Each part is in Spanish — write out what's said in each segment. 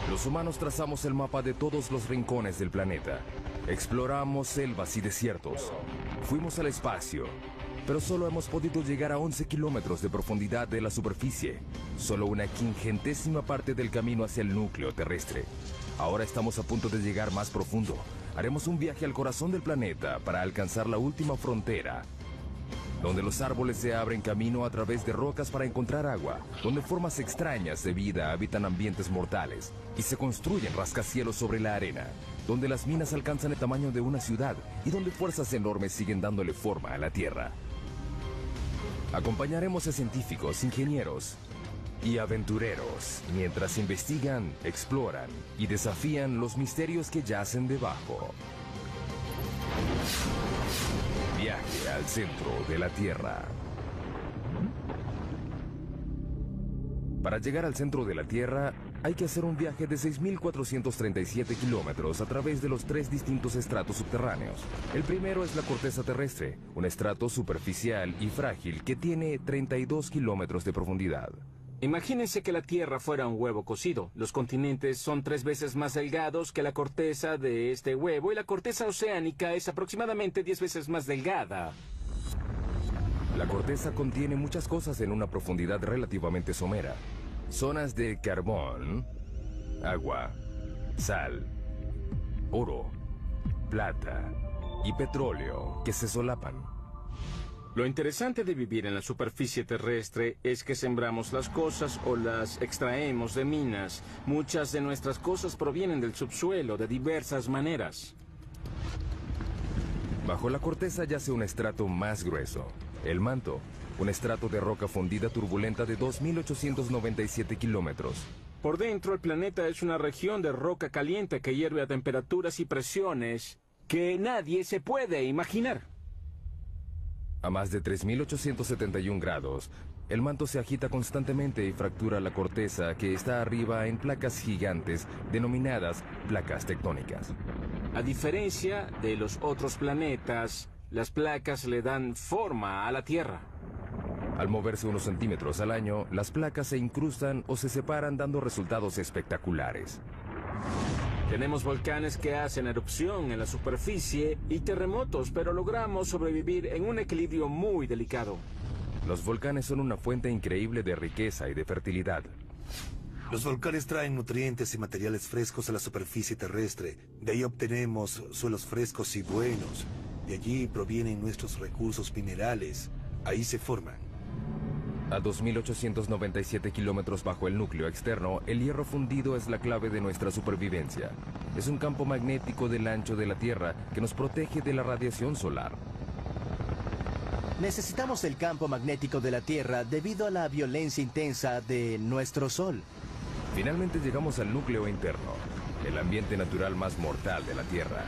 Los humanos trazamos el mapa de todos los rincones del planeta. Exploramos selvas y desiertos. Fuimos al espacio, pero solo hemos podido llegar a 11 kilómetros de profundidad de la superficie. Solo una quingentésima parte del camino hacia el núcleo terrestre. Ahora estamos a punto de llegar más profundo. Haremos un viaje al corazón del planeta para alcanzar la última frontera, donde los árboles se abren camino a través de rocas para encontrar agua, donde formas extrañas de vida habitan ambientes mortales y se construyen rascacielos sobre la arena, donde las minas alcanzan el tamaño de una ciudad y donde fuerzas enormes siguen dándole forma a la Tierra. Acompañaremos a científicos, ingenieros y aventureros mientras investigan, exploran y desafían los misterios que yacen debajo. Viaje al centro de la Tierra. Para llegar al centro de la Tierra, hay que hacer un viaje de 6.437 kilómetros a través de los 3 distintos estratos subterráneos. El primero es la corteza terrestre, un estrato superficial y frágil que tiene 32 kilómetros de profundidad. Imagínense que la Tierra fuera un huevo cocido. Los continentes son 3 veces más delgados que la corteza de este huevo y la corteza oceánica es aproximadamente 10 veces más delgada. La corteza contiene muchas cosas en una profundidad relativamente somera. Zonas de carbón, agua, sal, oro, plata y petróleo que se solapan. Lo interesante de vivir en la superficie terrestre es que sembramos las cosas o las extraemos de minas. Muchas de nuestras cosas provienen del subsuelo de diversas maneras. Bajo la corteza yace un estrato más grueso, el manto, un estrato de roca fundida turbulenta de 2.897 kilómetros. Por dentro, el planeta es una región de roca caliente que hierve a temperaturas y presiones que nadie se puede imaginar. A más de 3.871 grados, el manto se agita constantemente y fractura la corteza que está arriba en placas gigantes denominadas placas tectónicas. A diferencia de los otros planetas, las placas le dan forma a la Tierra. Al moverse unos centímetros al año, las placas se incrustan o se separan dando resultados espectaculares. Tenemos volcanes que hacen erupción en la superficie y terremotos, pero logramos sobrevivir en un equilibrio muy delicado. Los volcanes son una fuente increíble de riqueza y de fertilidad. Los volcanes traen nutrientes y materiales frescos a la superficie terrestre. De ahí obtenemos suelos frescos y buenos. De allí provienen nuestros recursos minerales. Ahí se forman. A 2.897 kilómetros bajo el núcleo externo, el hierro fundido es la clave de nuestra supervivencia. Es un campo magnético del ancho de la Tierra que nos protege de la radiación solar. Necesitamos el campo magnético de la Tierra debido a la violencia intensa de nuestro Sol. Finalmente llegamos al núcleo interno, el ambiente natural más mortal de la Tierra.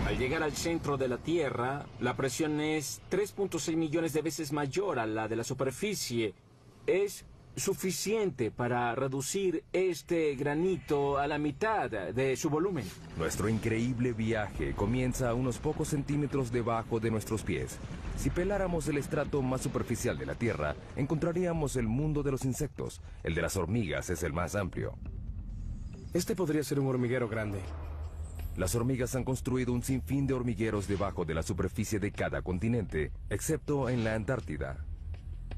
Al llegar al centro de la Tierra, la presión es 3.6 millones de veces mayor a la de la superficie. Es suficiente para reducir este granito a la mitad de su volumen. Nuestro increíble viaje comienza a unos pocos centímetros debajo de nuestros pies. Si peláramos el estrato más superficial de la Tierra, encontraríamos el mundo de los insectos. El de las hormigas es el más amplio. Este podría ser un hormiguero grande. Las hormigas han construido un sinfín de hormigueros debajo de la superficie de cada continente, excepto en la Antártida.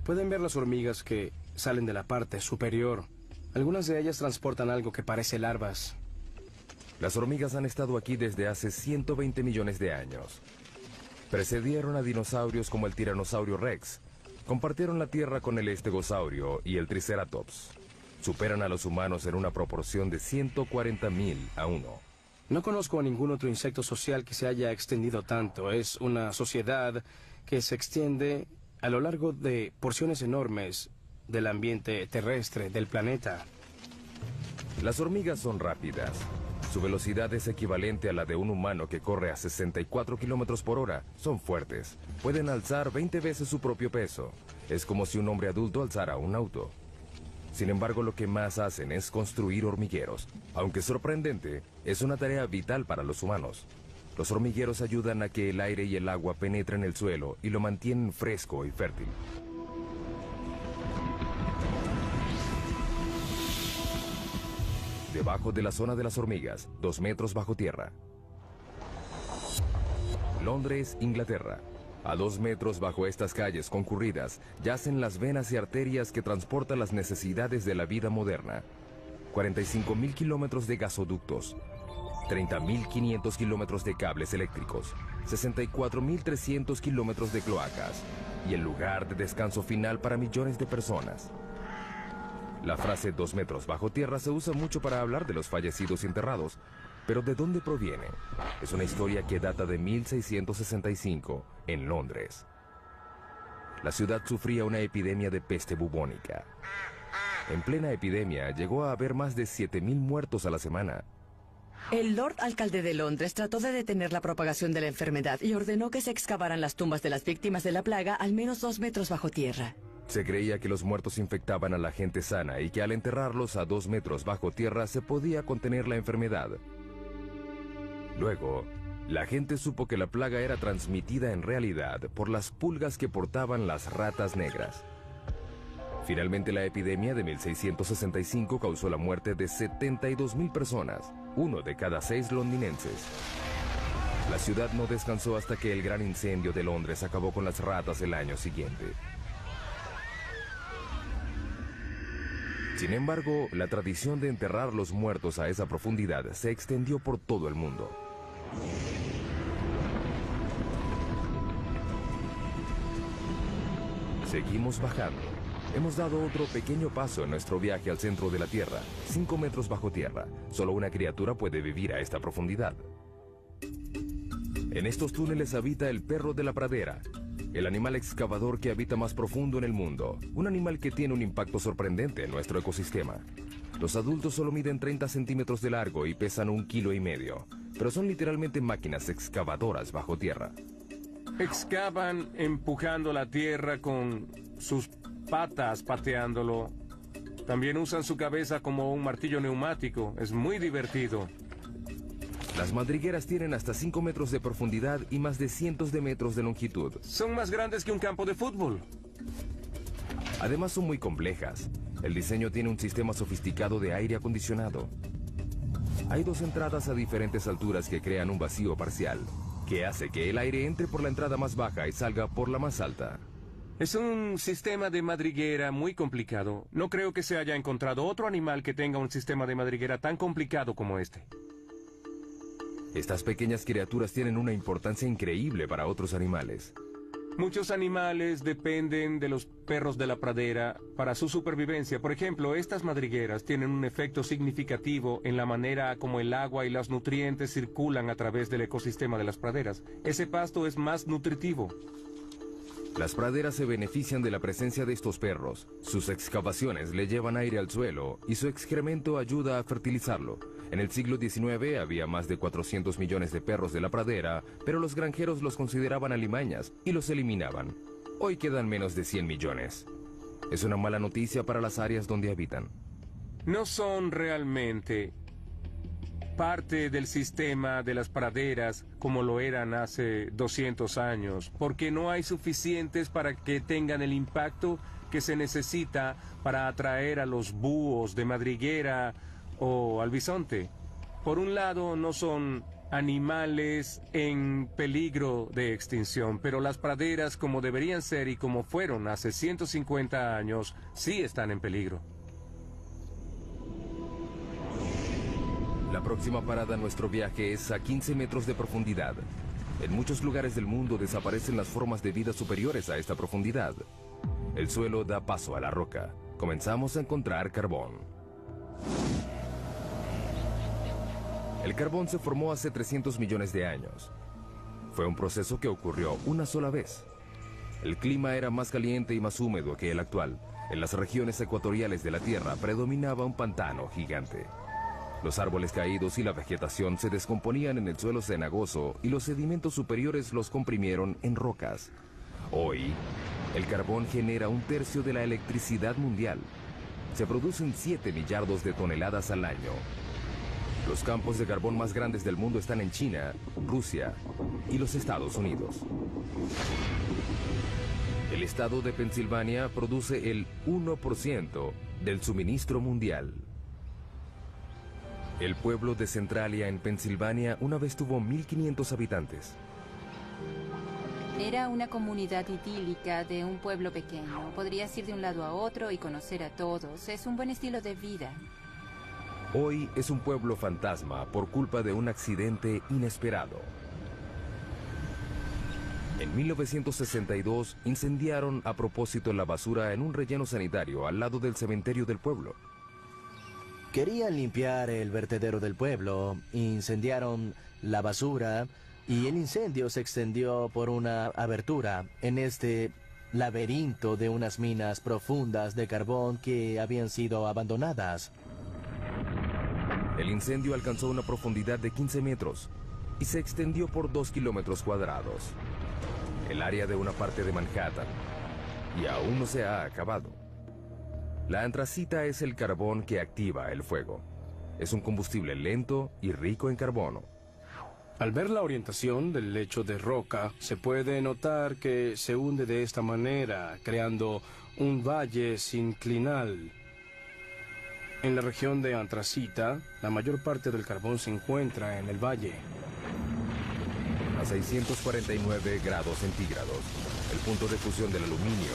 Pueden ver las hormigas que salen de la parte superior. Algunas de ellas transportan algo que parece larvas. Las hormigas han estado aquí desde hace 120 millones de años. Precedieron a dinosaurios como el tiranosaurio Rex. Compartieron la Tierra con el estegosaurio y el triceratops. Superan a los humanos en una proporción de 140.000 a 1. No conozco a ningún otro insecto social que se haya extendido tanto. Es una sociedad que se extiende a lo largo de porciones enormes del ambiente terrestre del planeta. Las hormigas son rápidas. Su velocidad es equivalente a la de un humano que corre a 64 kilómetros por hora. Son fuertes. Pueden alzar 20 veces su propio peso. Es como si un hombre adulto alzara un auto. Sin embargo, lo que más hacen es construir hormigueros. Aunque sorprendente, es una tarea vital para los humanos. Los hormigueros ayudan a que el aire y el agua penetren el suelo y lo mantienen fresco y fértil. debajo de la zona de las hormigas, 2 metros bajo tierra. Londres, Inglaterra. A 2 metros bajo estas calles concurridas yacen las venas y arterias que transportan las necesidades de la vida moderna. 45.000 kilómetros de gasoductos, 30.500 kilómetros de cables eléctricos, 64.300 kilómetros de cloacas y el lugar de descanso final para millones de personas. La frase 2 metros bajo tierra se usa mucho para hablar de los fallecidos y enterrados, pero ¿de dónde proviene? Es una historia que data de 1665 en Londres. La ciudad sufría una epidemia de peste bubónica. En plena epidemia llegó a haber más de 7.000 muertos a la semana. El Lord Alcalde de Londres trató de detener la propagación de la enfermedad y ordenó que se excavaran las tumbas de las víctimas de la plaga al menos 2 metros bajo tierra. Se creía que los muertos infectaban a la gente sana y que al enterrarlos a 2 metros bajo tierra se podía contener la enfermedad. Luego, la gente supo que la plaga era transmitida en realidad por las pulgas que portaban las ratas negras. Finalmente, la epidemia de 1665 causó la muerte de 72.000 personas, 1 de cada 6 londinenses. La ciudad no descansó hasta que el gran incendio de Londres acabó con las ratas el año siguiente. Sin embargo, la tradición de enterrar los muertos a esa profundidad se extendió por todo el mundo. Seguimos bajando. Hemos dado otro pequeño paso en nuestro viaje al centro de la Tierra, 5 metros bajo tierra. Solo una criatura puede vivir a esta profundidad. En estos túneles habita el perro de la pradera, el animal excavador que habita más profundo en el mundo, un animal que tiene un impacto sorprendente en nuestro ecosistema. Los adultos solo miden 30 centímetros de largo y pesan 1,5 kilos, pero son literalmente máquinas excavadoras bajo tierra. Excavan empujando la tierra con sus patas, pateándolo. También usan su cabeza como un martillo neumático. Es muy divertido. Las madrigueras tienen hasta 5 metros de profundidad y más de cientos de metros de longitud. Son más grandes que un campo de fútbol. Además son muy complejas. El diseño tiene un sistema sofisticado de aire acondicionado. Hay 2 entradas a diferentes alturas que crean un vacío parcial, que hace que el aire entre por la entrada más baja y salga por la más alta. Es un sistema de madriguera muy complicado. No creo que se haya encontrado otro animal que tenga un sistema de madriguera tan complicado como este. Estas pequeñas criaturas tienen una importancia increíble para otros animales. Muchos animales dependen de los perros de la pradera para su supervivencia. Por ejemplo, estas madrigueras tienen un efecto significativo en la manera como el agua y los nutrientes circulan a través del ecosistema de las praderas. Ese pasto es más nutritivo. Las praderas se benefician de la presencia de estos perros. Sus excavaciones le llevan aire al suelo y su excremento ayuda a fertilizarlo. En el siglo XIX había más de 400 millones de perros de la pradera, pero los granjeros los consideraban alimañas y los eliminaban. Hoy quedan menos de 100 millones. Es una mala noticia para las áreas donde habitan. No son realmente parte del sistema de las praderas como lo eran hace 200 años, porque no hay suficientes para que tengan el impacto que se necesita para atraer a los búhos de madriguera o al bisonte. Por un lado, no son animales en peligro de extinción, pero las praderas, como deberían ser y como fueron hace 150 años, sí están en peligro. La próxima parada en nuestro viaje es a 15 metros de profundidad. En muchos lugares del mundo desaparecen las formas de vida superiores a esta profundidad. El suelo da paso a la roca. Comenzamos a encontrar carbón. El carbón se formó hace 300 millones de años. Fue un proceso que ocurrió una sola vez. El clima era más caliente y más húmedo que el actual. En las regiones ecuatoriales de la Tierra predominaba un pantano gigante. Los árboles caídos y la vegetación se descomponían en el suelo cenagoso y los sedimentos superiores los comprimieron en rocas. Hoy, el carbón genera 1/3 de la electricidad mundial. Se producen 7 millardos de toneladas al año. Los campos de carbón más grandes del mundo están en China, Rusia y los Estados Unidos. El estado de Pensilvania produce el 1% del suministro mundial. El pueblo de Centralia, en Pensilvania, una vez tuvo 1.500 habitantes. Era una comunidad idílica de un pueblo pequeño. Podrías ir de un lado a otro y conocer a todos. Es un buen estilo de vida. Hoy es un pueblo fantasma por culpa de un accidente inesperado. En 1962 incendiaron a propósito la basura en un relleno sanitario al lado del cementerio del pueblo. Querían limpiar el vertedero del pueblo, incendiaron la basura y el incendio se extendió por una abertura en este laberinto de unas minas profundas de carbón que habían sido abandonadas. El incendio alcanzó una profundidad de 15 metros y se extendió por 2 kilómetros cuadrados. El área de una parte de Manhattan, y aún no se ha acabado. La antracita es el carbón que activa el fuego. Es un combustible lento y rico en carbono. Al ver la orientación del lecho de roca, se puede notar que se hunde de esta manera, creando un valle sinclinal. En la región de antracita, la mayor parte del carbón se encuentra en el valle. A 649 grados centígrados, el punto de fusión del aluminio,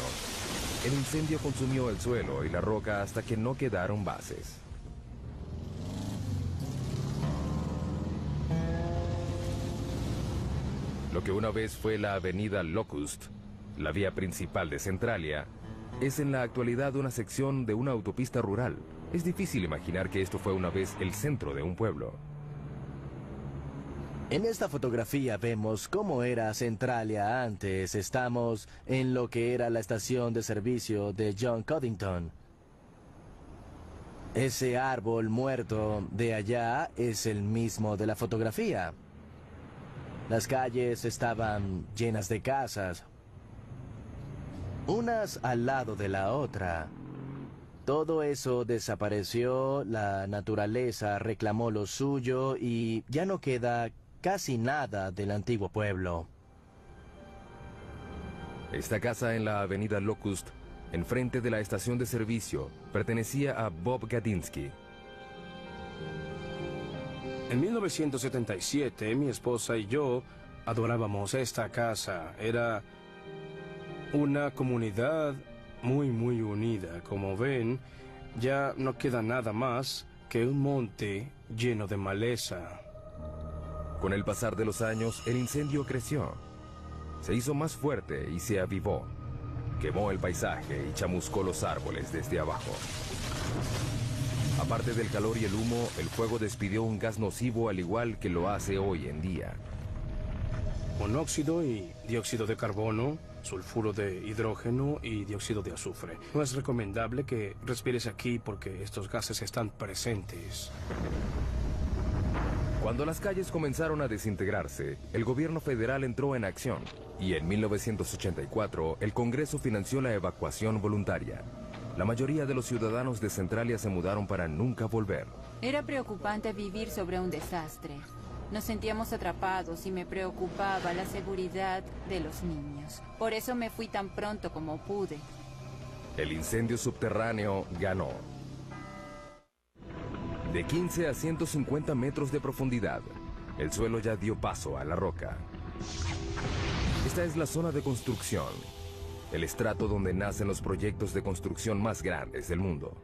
el incendio consumió el suelo y la roca hasta que no quedaron bases. Lo que una vez fue la avenida Locust, la vía principal de Centralia, es en la actualidad una sección de una autopista rural. Es difícil imaginar que esto fue una vez el centro de un pueblo. En esta fotografía vemos cómo era Centralia antes. Estamos en lo que era la estación de servicio de John Codington. Ese árbol muerto de allá es el mismo de la fotografía. Las calles estaban llenas de casas, unas al lado de la otra. Todo eso desapareció, la naturaleza reclamó lo suyo y ya no queda casi nada del antiguo pueblo. Esta casa en la avenida Locust, enfrente de la estación de servicio, pertenecía a Bob Gadinsky. En 1977, mi esposa y yo adorábamos esta casa. Era una comunidad muy unida. Como ven, ya no queda nada más que un monte lleno de maleza. Con el pasar de los años, el incendio creció. Se hizo más fuerte y se avivó. Quemó el paisaje y chamuscó los árboles desde abajo. Aparte del calor y el humo, el fuego despidió un gas nocivo al igual que lo hace hoy en día. Monóxido y dióxido de carbono, sulfuro de hidrógeno y dióxido de azufre. No es recomendable que respires aquí porque estos gases están presentes. Cuando las calles comenzaron a desintegrarse, el gobierno federal entró en acción y en 1984 el Congreso financió la evacuación voluntaria. La mayoría de los ciudadanos de Centralia se mudaron para nunca volver. Era preocupante vivir sobre un desastre. Nos sentíamos atrapados y me preocupaba la seguridad de los niños. Por eso me fui tan pronto como pude. El incendio subterráneo ganó. De 15 a 150 metros de profundidad, el suelo ya dio paso a la roca. Esta es la zona de construcción, el estrato donde nacen los proyectos de construcción más grandes del mundo.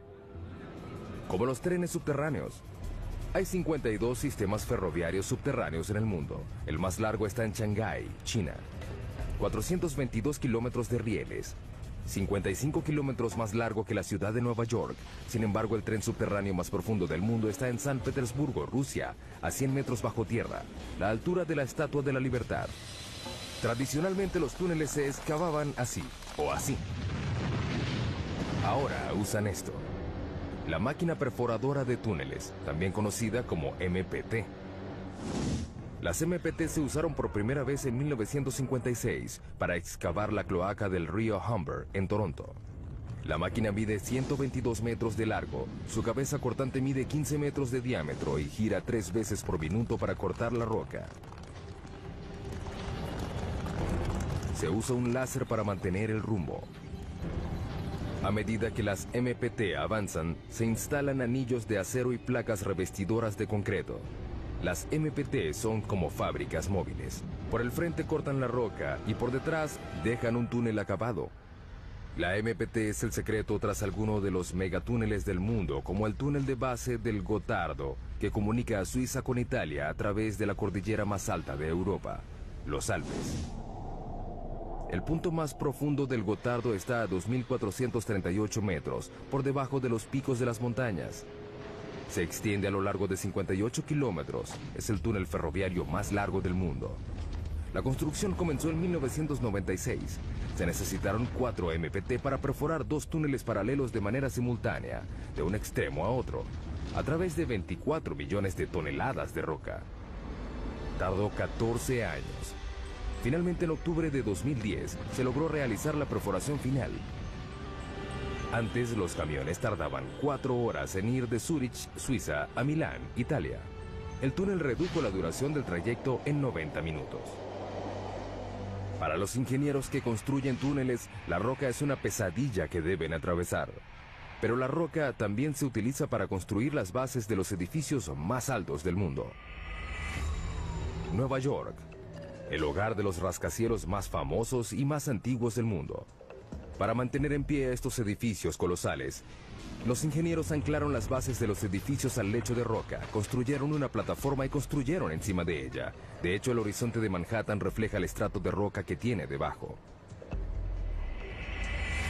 Como los trenes subterráneos, hay 52 sistemas ferroviarios subterráneos en el mundo. El más largo está en Shanghái, China. 422 kilómetros de rieles, 55 kilómetros más largo que la ciudad de Nueva York. Sin embargo, el tren subterráneo más profundo del mundo está en San Petersburgo, Rusia, a 100 metros bajo tierra, la altura de la Estatua de la Libertad. Tradicionalmente los túneles se excavaban así, o así. Ahora usan esto. La máquina perforadora de túneles, también conocida como MPT. Las MPT se usaron por primera vez en 1956 para excavar la cloaca del río Humber en Toronto. La máquina mide 122 metros de largo, su cabeza cortante mide 15 metros de diámetro y gira 3 veces por minuto para cortar la roca. Se usa un láser para mantener el rumbo. A medida que las MPT avanzan, se instalan anillos de acero y placas revestidoras de concreto. Las MPT son como fábricas móviles. Por el frente cortan la roca y por detrás dejan un túnel acabado. La MPT es el secreto tras alguno de los megatúneles del mundo, como el túnel de base del Gotardo, que comunica a Suiza con Italia a través de la cordillera más alta de Europa, los Alpes. El punto más profundo del Gotardo está a 2.438 metros, por debajo de los picos de las montañas. Se extiende a lo largo de 58 kilómetros. Es el túnel ferroviario más largo del mundo. La construcción comenzó en 1996. Se necesitaron 4 MPT para perforar 2 túneles paralelos de manera simultánea, de un extremo a otro, a través de 24 millones de toneladas de roca. Tardó 14 años. Finalmente, en octubre de 2010, se logró realizar la perforación final. Antes, los camiones tardaban 4 horas en ir de Zúrich, Suiza, a Milán, Italia. El túnel redujo la duración del trayecto en 90 minutos. Para los ingenieros que construyen túneles, la roca es una pesadilla que deben atravesar. Pero la roca también se utiliza para construir las bases de los edificios más altos del mundo. Nueva York, el hogar de los rascacielos más famosos y más antiguos del mundo. Para mantener en pie estos edificios colosales, los ingenieros anclaron las bases de los edificios al lecho de roca, construyeron una plataforma y construyeron encima de ella. De hecho, el horizonte de Manhattan refleja el estrato de roca que tiene debajo.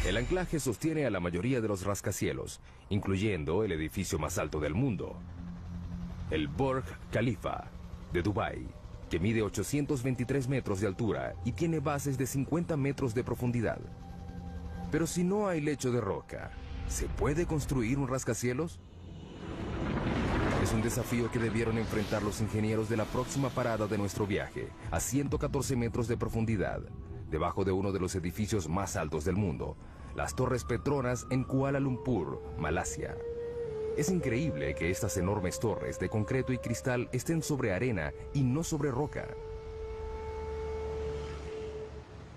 El anclaje sostiene a la mayoría de los rascacielos, incluyendo el edificio más alto del mundo, el Burj Khalifa de Dubái, que mide 823 metros de altura y tiene bases de 50 metros de profundidad. Pero si no hay lecho de roca, ¿se puede construir un rascacielos? Es un desafío que debieron enfrentar los ingenieros de la próxima parada de nuestro viaje, a 114 metros de profundidad, debajo de uno de los edificios más altos del mundo, las Torres Petronas en Kuala Lumpur, Malasia. Es increíble que estas enormes torres de concreto y cristal estén sobre arena y no sobre roca.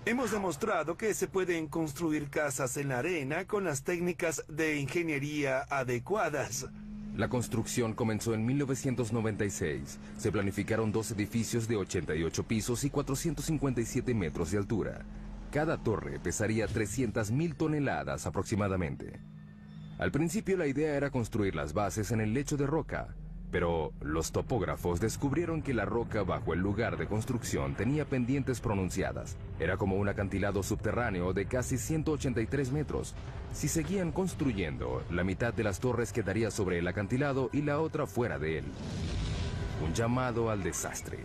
Hemos demostrado que se pueden construir casas en la arena con las técnicas de ingeniería adecuadas. La construcción comenzó en 1996. Se planificaron 2 edificios de 88 pisos y 457 metros de altura. Cada torre pesaría 300.000 toneladas aproximadamente. Al principio la idea era construir las bases en el lecho de roca, pero los topógrafos descubrieron que la roca bajo el lugar de construcción tenía pendientes pronunciadas. Era como un acantilado subterráneo de casi 183 metros. Si seguían construyendo, la mitad de las torres quedaría sobre el acantilado y la otra fuera de él. Un llamado al desastre.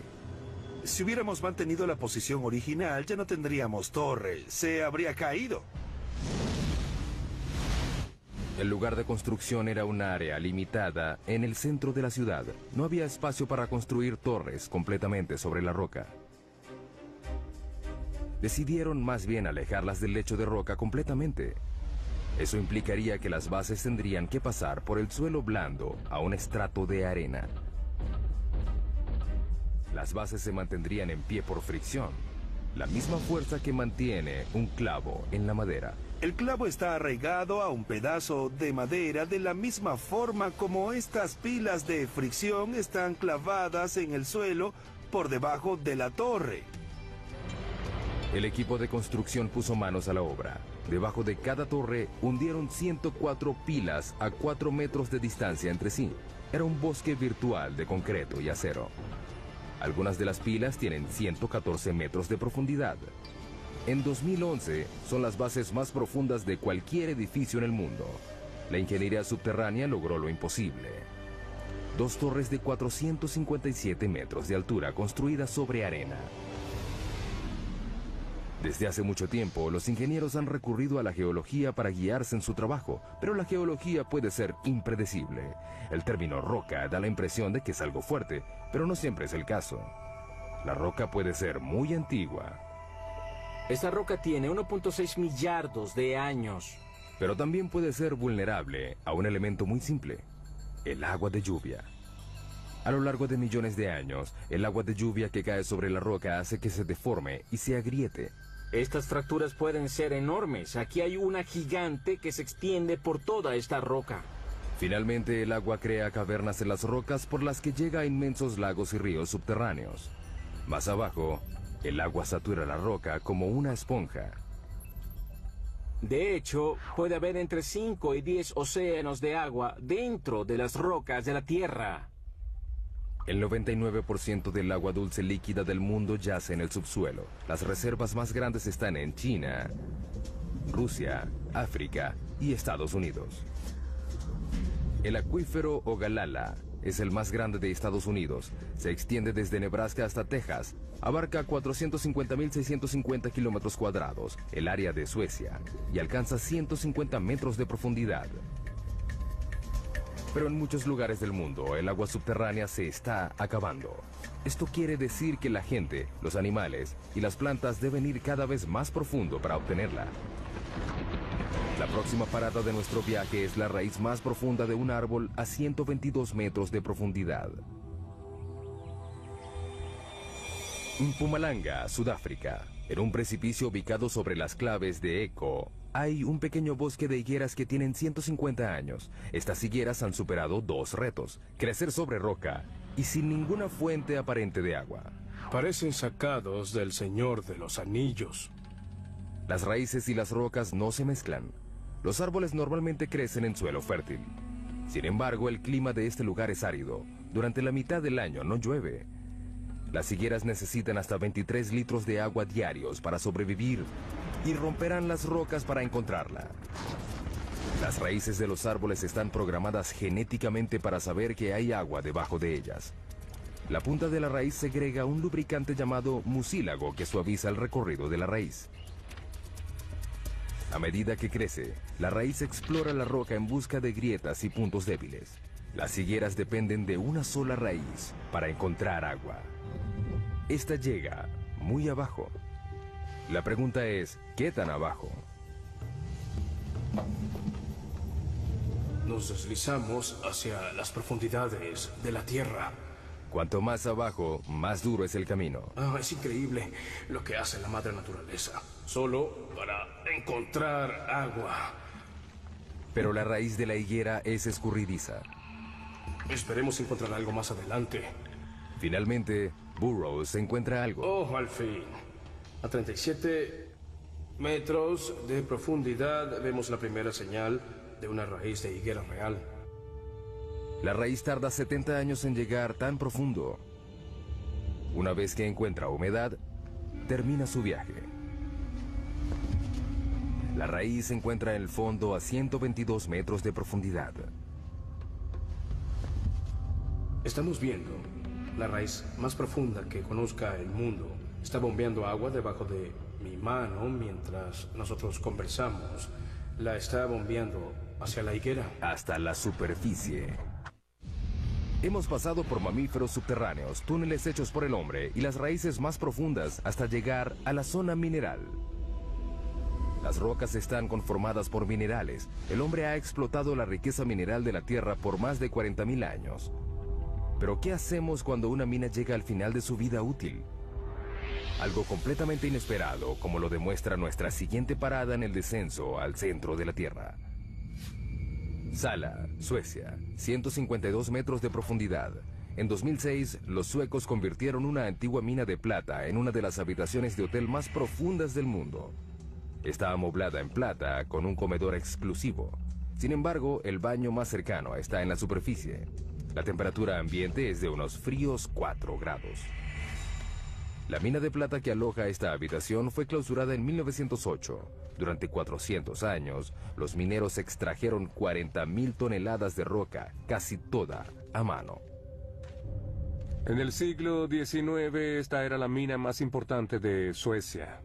Si hubiéramos mantenido la posición original, ya no tendríamos torre. Se habría caído. El lugar de construcción era un área limitada en el centro de la ciudad. No había espacio para construir torres completamente sobre la roca. Decidieron más bien alejarlas del lecho de roca completamente. Eso implicaría que las bases tendrían que pasar por el suelo blando a un estrato de arena. Las bases se mantendrían en pie por fricción, la misma fuerza que mantiene un clavo en la madera. El clavo está arraigado a un pedazo de madera de la misma forma como estas pilas de fricción están clavadas en el suelo por debajo de la torre. El equipo de construcción puso manos a la obra. Debajo de cada torre hundieron 104 pilas a 4 metros de distancia entre sí. Era un bosque virtual de concreto y acero. Algunas de las pilas tienen 114 metros de profundidad. En 2011 son las bases más profundas de cualquier edificio en el mundo. La ingeniería subterránea logró lo imposible. 2 torres de 457 metros de altura construidas sobre arena. Desde hace mucho tiempo, los ingenieros han recurrido a la geología para guiarse en su trabajo, pero la geología puede ser impredecible. El término roca da la impresión de que es algo fuerte, pero no siempre es el caso. La roca puede ser muy antigua. Esta roca tiene 1.6 millardos de años. Pero también puede ser vulnerable a un elemento muy simple: el agua de lluvia. A lo largo de millones de años, el agua de lluvia que cae sobre la roca hace que se deforme y se agriete. Estas fracturas pueden ser enormes. Aquí hay una gigante que se extiende por toda esta roca. Finalmente, el agua crea cavernas en las rocas por las que llega a inmensos lagos y ríos subterráneos. Más abajo, el agua satura la roca como una esponja. De hecho, puede haber entre 5 y 10 océanos de agua dentro de las rocas de la Tierra. El 99% del agua dulce líquida del mundo yace en el subsuelo. Las reservas más grandes están en China, Rusia, África y Estados Unidos. El acuífero Ogallala es el más grande de Estados Unidos. Se extiende desde Nebraska hasta Texas. Abarca 450.650 kilómetros cuadrados, el área de Suecia, y alcanza 150 metros de profundidad. Pero en muchos lugares del mundo, el agua subterránea se está acabando. Esto quiere decir que la gente, los animales y las plantas deben ir cada vez más profundo para obtenerla. La próxima parada de nuestro viaje es la raíz más profunda de un árbol a 122 metros de profundidad. Mpumalanga, Sudáfrica. En un precipicio ubicado sobre las claves de Eco, hay un pequeño bosque de higueras que tienen 150 años. Estas higueras han superado 2 retos: crecer sobre roca y sin ninguna fuente aparente de agua. Parecen sacados del Señor de los Anillos. Las raíces y las rocas no se mezclan. Los árboles normalmente crecen en suelo fértil. Sin embargo, el clima de este lugar es árido. Durante la mitad del año no llueve. Las higueras necesitan hasta 23 litros de agua diarios para sobrevivir y romperán las rocas para encontrarla. Las raíces de los árboles están programadas genéticamente para saber que hay agua debajo de ellas. La punta de la raíz segrega un lubricante llamado mucílago que suaviza el recorrido de la raíz. A medida que crece, la raíz explora la roca en busca de grietas y puntos débiles. Las higueras dependen de una sola raíz para encontrar agua. Esta llega muy abajo. La pregunta es, ¿qué tan abajo? Nos deslizamos hacia las profundidades de la Tierra. Cuanto más abajo, más duro es el camino. Es increíble lo que hace la madre naturaleza, solo para encontrar agua. Pero la raíz de la higuera es escurridiza. Esperemos encontrar algo más adelante. Finalmente, Burroughs encuentra algo. Oh, al fin. A 37 metros de profundidad vemos la primera señal de una raíz de higuera real. La raíz tarda 70 años en llegar tan profundo. Una vez que encuentra humedad, termina su viaje. La raíz se encuentra en el fondo a 122 metros de profundidad. Estamos viendo la raíz más profunda que conozca el mundo. Está bombeando agua debajo de mi mano mientras nosotros conversamos. La está bombeando hacia la higuera. Hasta la superficie. Hemos pasado por mamíferos subterráneos, túneles hechos por el hombre y las raíces más profundas hasta llegar a la zona mineral. Las rocas están conformadas por minerales. El hombre ha explotado la riqueza mineral de la Tierra por más de 40.000 años. Pero ¿qué hacemos cuando una mina llega al final de su vida útil? Algo completamente inesperado, como lo demuestra nuestra siguiente parada en el descenso al centro de la Tierra. Sala, Suecia, 152 metros de profundidad. En 2006, los suecos convirtieron una antigua mina de plata en una de las habitaciones de hotel más profundas del mundo. Está amoblada en plata con un comedor exclusivo. Sin embargo, el baño más cercano está en la superficie. La temperatura ambiente es de unos fríos 4 grados. La mina de plata que aloja esta habitación fue clausurada en 1908. Durante 400 años, los mineros extrajeron 40.000 toneladas de roca, casi toda a mano. En el siglo XIX, esta era la mina más importante de Suecia.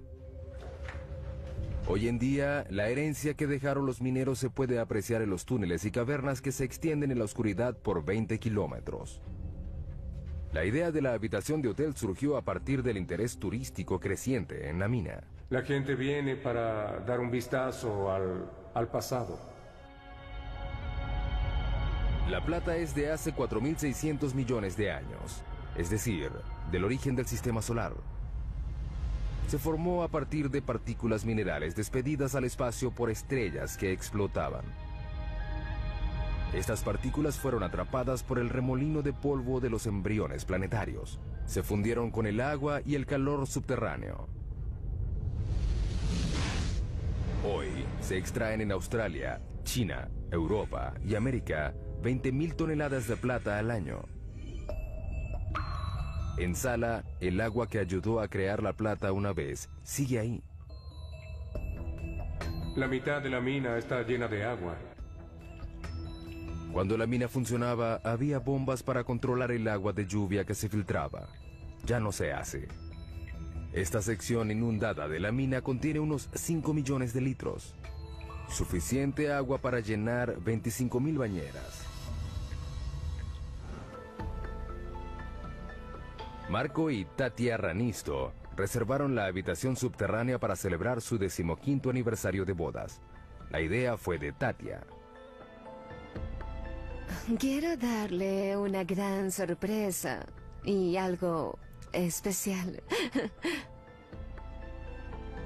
Hoy en día, la herencia que dejaron los mineros se puede apreciar en los túneles y cavernas que se extienden en la oscuridad por 20 kilómetros. La idea de la habitación de hotel surgió a partir del interés turístico creciente en la mina. La gente viene para dar un vistazo al pasado. La plata es de hace 4.600 millones de años, es decir, del origen del sistema solar. se formó a partir de partículas minerales despedidas al espacio por estrellas que explotaban. Estas partículas fueron atrapadas por el remolino de polvo de los embriones planetarios. Se fundieron con el agua y el calor subterráneo. Hoy se extraen en Australia, China, Europa y América 20.000 toneladas de plata al año. En Sala, el agua que ayudó a crear la plata una vez sigue ahí. La mitad de la mina está llena de agua. Cuando la mina funcionaba, había bombas para controlar el agua de lluvia que se filtraba. Ya no se hace. Esta sección inundada de la mina contiene unos 5 millones de litros. Suficiente agua para llenar 25.000 bañeras. Marco y Tatia Ranisto reservaron la habitación subterránea para celebrar su 15º aniversario de bodas. La idea fue de Tatia. Quiero darle una gran sorpresa y algo especial.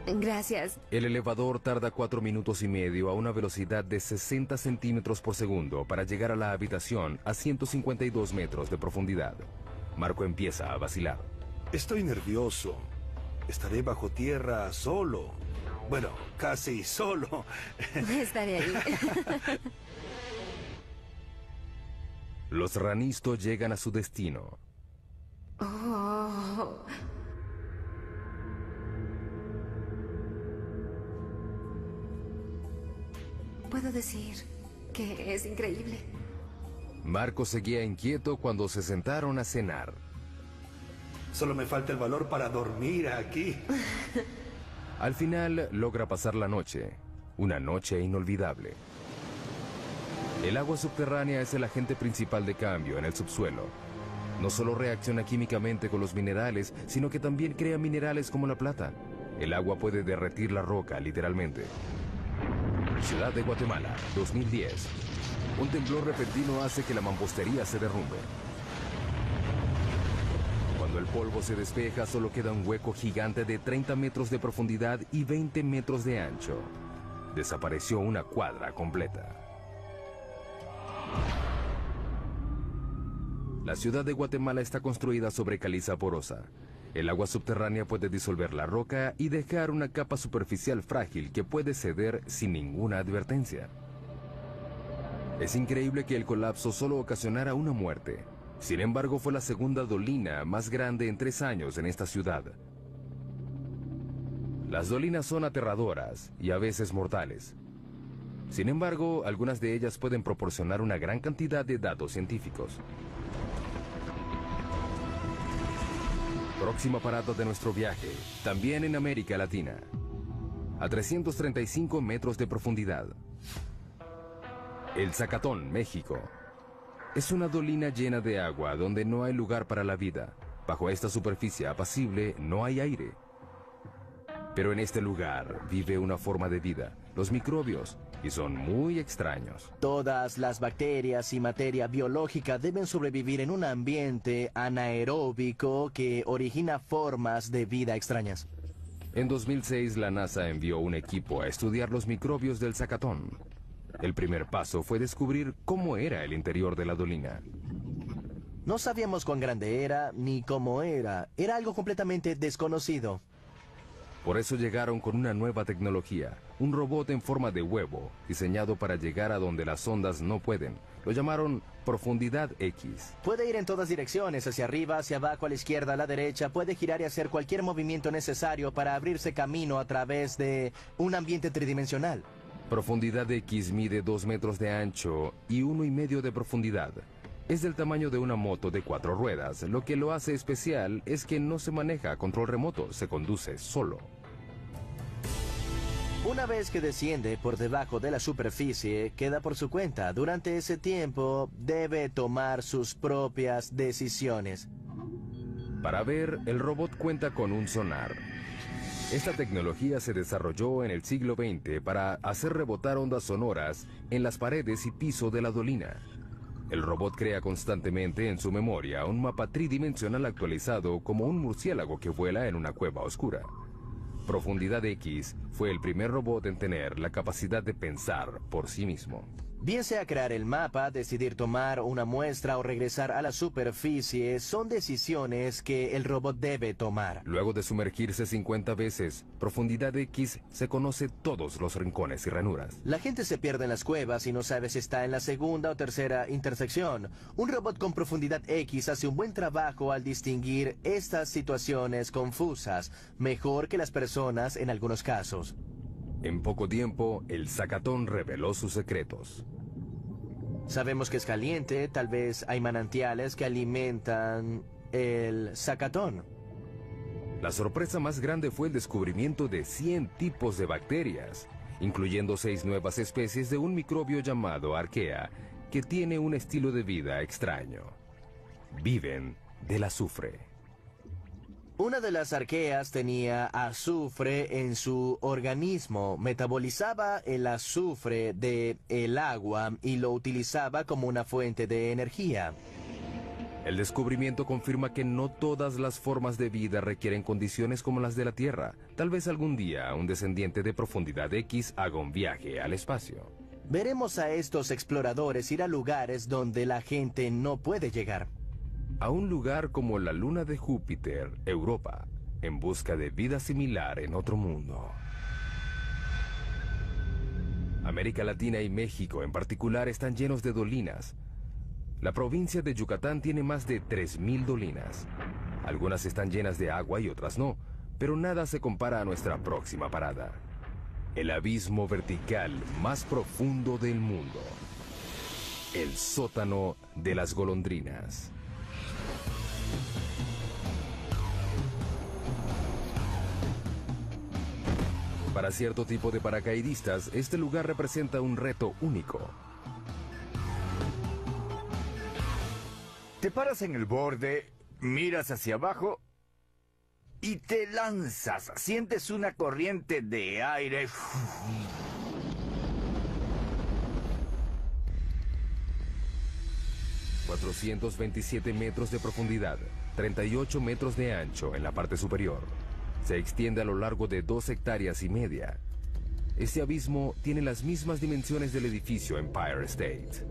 Gracias. El elevador tarda 4 minutos y medio a una velocidad de 60 centímetros por segundo para llegar a la habitación a 152 metros de profundidad. Marco empieza a vacilar. Estoy nervioso. Estaré bajo tierra solo. Bueno, casi solo. Estaré ahí. Los Ranisto llegan a su destino. Oh. Puedo decir que es increíble. Marco seguía inquieto cuando se sentaron a cenar. Solo me falta el valor para dormir aquí. Al final logra pasar la noche. Una noche inolvidable. El agua subterránea es el agente principal de cambio en el subsuelo. No solo reacciona químicamente con los minerales, sino que también crea minerales como la plata. El agua puede derretir la roca, literalmente. Ciudad de Guatemala, 2010. Un temblor repentino hace que la mampostería se derrumbe. Cuando el polvo se despeja, solo queda un hueco gigante de 30 metros de profundidad y 20 metros de ancho. Desapareció una cuadra completa. La ciudad de Guatemala está construida sobre caliza porosa. El agua subterránea puede disolver la roca y dejar una capa superficial frágil que puede ceder sin ninguna advertencia. Es increíble que el colapso solo ocasionara una muerte. Sin embargo, fue la segunda dolina más grande en 3 años en esta ciudad. Las dolinas son aterradoras y a veces mortales. Sin embargo, algunas de ellas pueden proporcionar una gran cantidad de datos científicos. Próxima parada de nuestro viaje, también en América Latina. A 335 metros de profundidad. El Zacatón, México. Es una dolina llena de agua donde no hay lugar para la vida. Bajo esta superficie apacible no hay aire. Pero en este lugar vive una forma de vida, los microbios, y son muy extraños. Todas las bacterias y materia biológica deben sobrevivir en un ambiente anaeróbico que origina formas de vida extrañas. En 2006, la NASA envió un equipo a estudiar los microbios del Zacatón. El primer paso fue descubrir cómo era el interior de la dolina. No sabíamos cuán grande era ni cómo era. Era algo completamente desconocido. Por eso llegaron con una nueva tecnología, un robot en forma de huevo, diseñado para llegar a donde las ondas no pueden. Lo llamaron Profundidad X. Puede ir en todas direcciones, hacia arriba, hacia abajo, a la izquierda, a la derecha. Puede girar y hacer cualquier movimiento necesario para abrirse camino a través de un ambiente tridimensional. Profundidad X mide 2 metros de ancho y 1,5 de profundidad. Es del tamaño de una moto de 4 ruedas. Lo que lo hace especial es que no se maneja a control remoto, se conduce solo. Una vez que desciende por debajo de la superficie, queda por su cuenta. Durante ese tiempo, debe tomar sus propias decisiones. Para ver, el robot cuenta con un sonar. Esta tecnología se desarrolló en el siglo XX para hacer rebotar ondas sonoras en las paredes y piso de la dolina. El robot crea constantemente en su memoria un mapa tridimensional actualizado como un murciélago que vuela en una cueva oscura. Profundidad X fue el primer robot en tener la capacidad de pensar por sí mismo. Bien sea crear el mapa, decidir tomar una muestra o regresar a la superficie, son decisiones que el robot debe tomar. Luego de sumergirse 50 veces, Profundidad X se conoce todos los rincones y ranuras. La gente se pierde en las cuevas y no sabe si está en la segunda o tercera intersección. Un robot con Profundidad X hace un buen trabajo al distinguir estas situaciones confusas, mejor que las personas en algunos casos. En poco tiempo, el Zacatón reveló sus secretos. Sabemos que es caliente, tal vez hay manantiales que alimentan el Zacatón. La sorpresa más grande fue el descubrimiento de 100 tipos de bacterias, incluyendo 6 nuevas especies de un microbio llamado Archaea, que tiene un estilo de vida extraño. Viven del azufre. Una de las arqueas tenía azufre en su organismo, metabolizaba el azufre del agua y lo utilizaba como una fuente de energía. El descubrimiento confirma que no todas las formas de vida requieren condiciones como las de la Tierra. Tal vez algún día un descendiente de Profundidad X haga un viaje al espacio. Veremos a estos exploradores ir a lugares donde la gente no puede llegar. A un lugar como la luna de Júpiter, Europa, en busca de vida similar en otro mundo. América Latina y México en particular están llenos de dolinas. La provincia de Yucatán tiene más de 3.000 dolinas. Algunas están llenas de agua y otras no, pero nada se compara a nuestra próxima parada. El abismo vertical más profundo del mundo. El sótano de las golondrinas. Para cierto tipo de paracaidistas, este lugar representa un reto único. Te paras en el borde, miras hacia abajo y te lanzas. Sientes una corriente de aire. 427 metros de profundidad, 38 metros de ancho en la parte superior. Se extiende a lo largo de 2,5 hectáreas. Este abismo tiene las mismas dimensiones del edificio Empire State.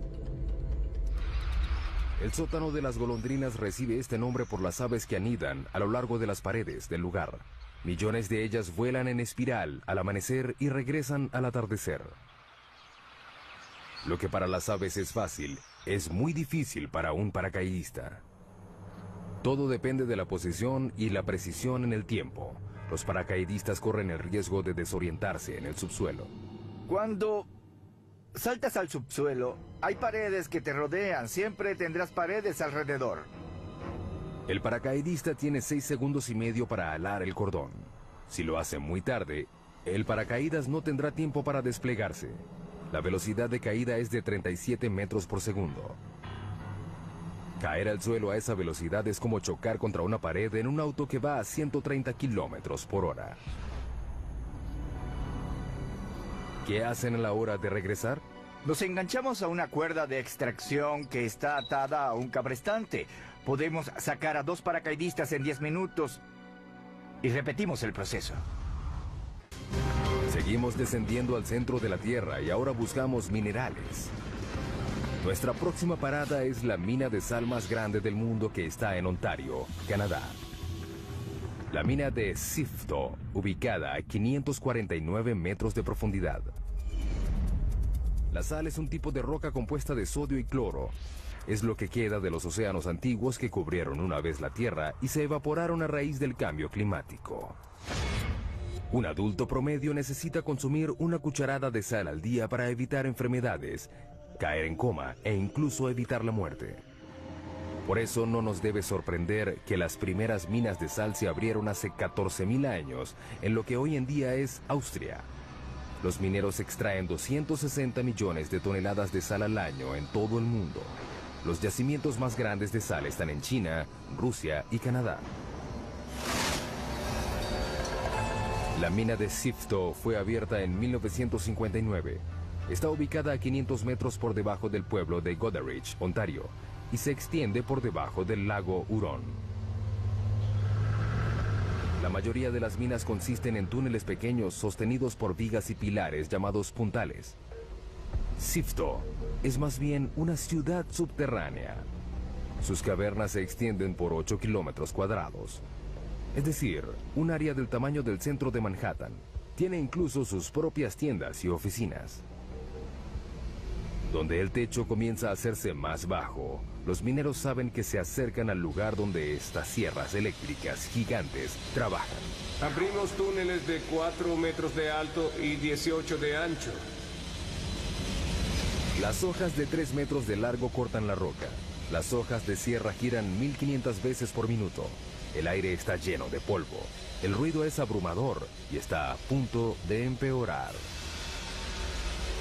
El sótano de las golondrinas recibe este nombre por las aves que anidan a lo largo de las paredes del lugar. Millones de ellas vuelan en espiral al amanecer y regresan al atardecer. Lo que para las aves es fácil, es muy difícil para un paracaidista. Todo depende de la posición y la precisión en el tiempo. Los paracaidistas corren el riesgo de desorientarse en el subsuelo. Cuando saltas al subsuelo, hay paredes que te rodean. Siempre tendrás paredes alrededor. El paracaidista tiene 6,5 segundos para alar el cordón. Si lo hace muy tarde, el paracaídas no tendrá tiempo para desplegarse. La velocidad de caída es de 37 metros por segundo. Caer al suelo a esa velocidad es como chocar contra una pared en un auto que va a 130 kilómetros por hora. ¿Qué hacen a la hora de regresar? Nos enganchamos a una cuerda de extracción que está atada a un cabrestante. Podemos sacar a 2 paracaidistas en 10 minutos y repetimos el proceso. Seguimos descendiendo al centro de la Tierra y ahora buscamos minerales. Nuestra próxima parada es la mina de sal más grande del mundo que está en Ontario, Canadá. La mina de Sifto, ubicada a 549 metros de profundidad. La sal es un tipo de roca compuesta de sodio y cloro. Es lo que queda de los océanos antiguos que cubrieron una vez la Tierra y se evaporaron a raíz del cambio climático. Un adulto promedio necesita consumir una cucharada de sal al día para evitar enfermedades, caer en coma e incluso evitar la muerte. Por eso no nos debe sorprender que las primeras minas de sal se abrieron hace 14.000 años en lo que hoy en día es Austria. Los mineros extraen 260 millones de toneladas de sal al año en todo el mundo. Los yacimientos más grandes de sal están en China, Rusia y Canadá. La mina de Sifto fue abierta en 1959. Está ubicada a 500 metros por debajo del pueblo de Goderich, Ontario, y se extiende por debajo del lago Huron. La mayoría de las minas consisten en túneles pequeños sostenidos por vigas y pilares llamados puntales. Sifto es más bien una ciudad subterránea. Sus cavernas se extienden por 8 kilómetros cuadrados. Es decir, un área del tamaño del centro de Manhattan. Tiene incluso sus propias tiendas y oficinas. Donde el techo comienza a hacerse más bajo, los mineros saben que se acercan al lugar donde estas sierras eléctricas gigantes trabajan. Abrimos túneles de 4 metros de alto y 18 de ancho. Las hojas de 3 metros de largo cortan la roca. Las hojas de sierra giran 1500 veces por minuto. El aire está lleno de polvo. El ruido es abrumador y está a punto de empeorar.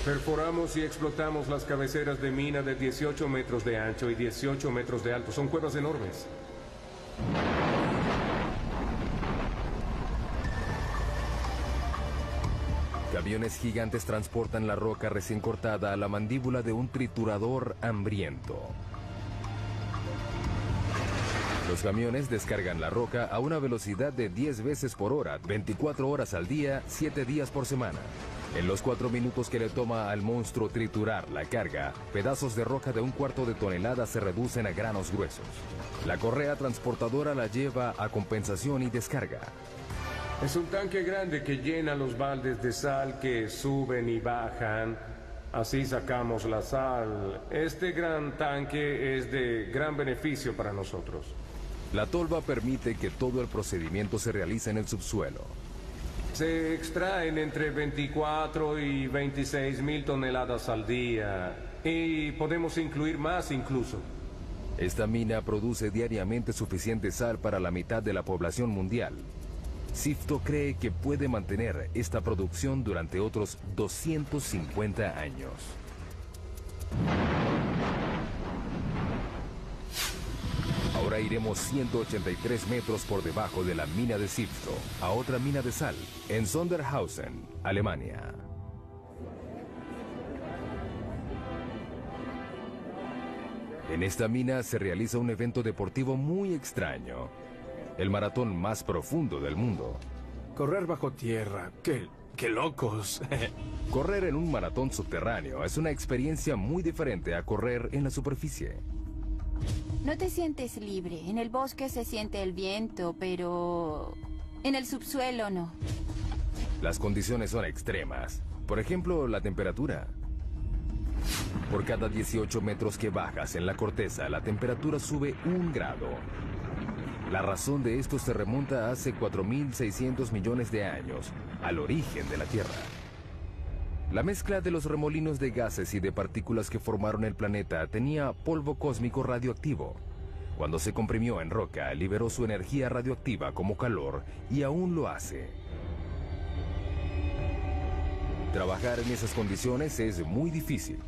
Perforamos y explotamos las cabeceras de mina de 18 metros de ancho y 18 metros de alto. Son cuevas enormes. Camiones gigantes transportan la roca recién cortada a la mandíbula de un triturador hambriento. Los camiones descargan la roca a una velocidad de 10 veces por hora, 24 horas al día, 7 días por semana. En los 4 minutos que le toma al monstruo triturar la carga, pedazos de roca de 1/4 de tonelada se reducen a granos gruesos. La correa transportadora la lleva a compensación y descarga. Es un tanque grande que llena los baldes de sal que suben y bajan. Así sacamos la sal. Este gran tanque es de gran beneficio para nosotros. La tolva permite que todo el procedimiento se realice en el subsuelo. Se extraen entre 24 y 26 mil toneladas al día. Y podemos incluir más incluso. Esta mina produce diariamente suficiente sal para la mitad de la población mundial. Sifto cree que puede mantener esta producción durante otros 250 años. Ahora iremos 183 metros por debajo de la mina de Sifto, a otra mina de sal, en Sondershausen, Alemania. En esta mina se realiza un evento deportivo muy extraño. El maratón más profundo del mundo. Correr bajo tierra. ¡Qué locos! Correr en un maratón subterráneo es una experiencia muy diferente a correr en la superficie. No te sientes libre. En el bosque se siente el viento, pero en el subsuelo no. Las condiciones son extremas. Por ejemplo, la temperatura. Por cada 18 metros que bajas en la corteza, la temperatura sube 1 grado. La razón de esto se remonta a hace 4.600 millones de años, al origen de la Tierra. La mezcla de los remolinos de gases y de partículas que formaron el planeta tenía polvo cósmico radioactivo. Cuando se comprimió en roca, liberó su energía radioactiva como calor y aún lo hace. Trabajar en esas condiciones es muy difícil,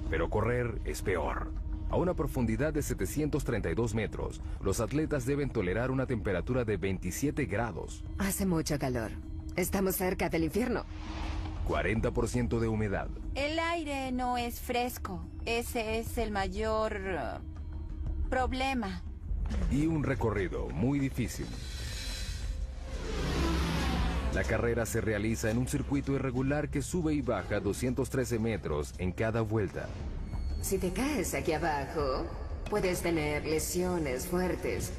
pero correr es peor. A una profundidad de 732 metros, los atletas deben tolerar una temperatura de 27 grados. Hace mucho calor. Estamos cerca del infierno. 40% de humedad. El aire no es fresco. Ese es el mayor problema. Y un recorrido muy difícil. La carrera se realiza en un circuito irregular que sube y baja 213 metros en cada vuelta. Si te caes aquí abajo, puedes tener lesiones fuertes.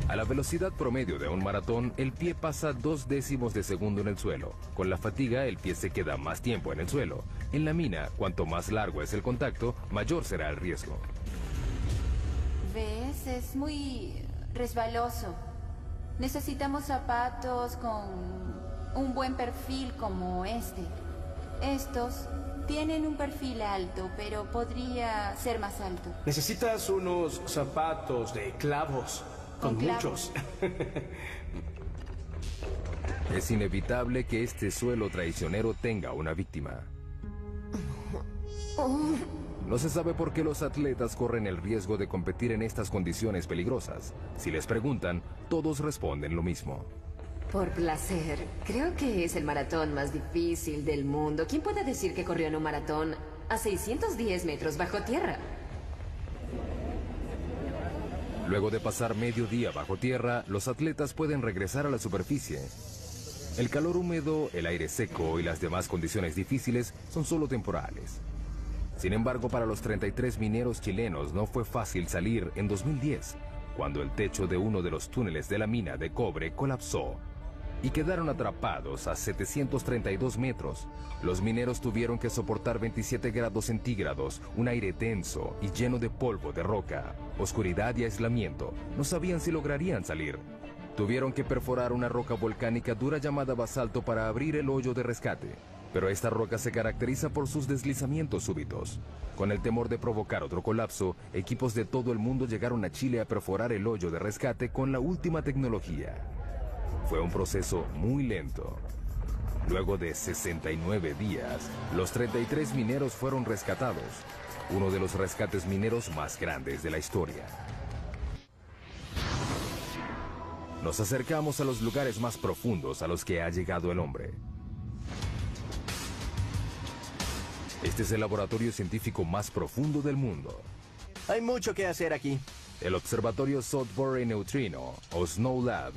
A la velocidad promedio de un maratón, el pie pasa 0.2 de segundo en el suelo. Con la fatiga, el pie se queda más tiempo en el suelo. En la mina, cuanto más largo es el contacto, mayor será el riesgo. ¿Ves? Es muy resbaloso. Necesitamos zapatos con un buen perfil como este. Estos tienen un perfil alto, pero podría ser más alto. Necesitas unos zapatos de clavos. Con muchos. Es inevitable que este suelo traicionero tenga una víctima. No se sabe por qué los atletas corren el riesgo de competir en estas condiciones peligrosas. Si les preguntan, todos responden lo mismo. Por placer. Creo que es el maratón más difícil del mundo. ¿Quién puede decir que corrió en un maratón a 610 metros bajo tierra? Luego de pasar medio día bajo tierra, los atletas pueden regresar a la superficie. El calor húmedo, el aire seco y las demás condiciones difíciles son solo temporales. Sin embargo, para los 33 mineros chilenos no fue fácil salir en 2010, cuando el techo de uno de los túneles de la mina de cobre colapsó y quedaron atrapados a 732 metros. Los mineros tuvieron que soportar 27 grados centígrados, un aire tenso y lleno de polvo de roca, oscuridad y aislamiento. No sabían si lograrían salir. Tuvieron que perforar una roca volcánica dura llamada basalto para abrir el hoyo de rescate. Pero esta roca se caracteriza por sus deslizamientos súbitos. Con el temor de provocar otro colapso, equipos de todo el mundo llegaron a Chile a perforar el hoyo de rescate con la última tecnología. Fue un proceso muy lento. Luego de 69 días, los 33 mineros fueron rescatados, uno de los rescates mineros más grandes de la historia. Nos acercamos a los lugares más profundos a los que ha llegado el hombre. Este es el laboratorio científico más profundo del mundo. Hay mucho que hacer aquí. El observatorio Sudbury Neutrino, o Snow Lab,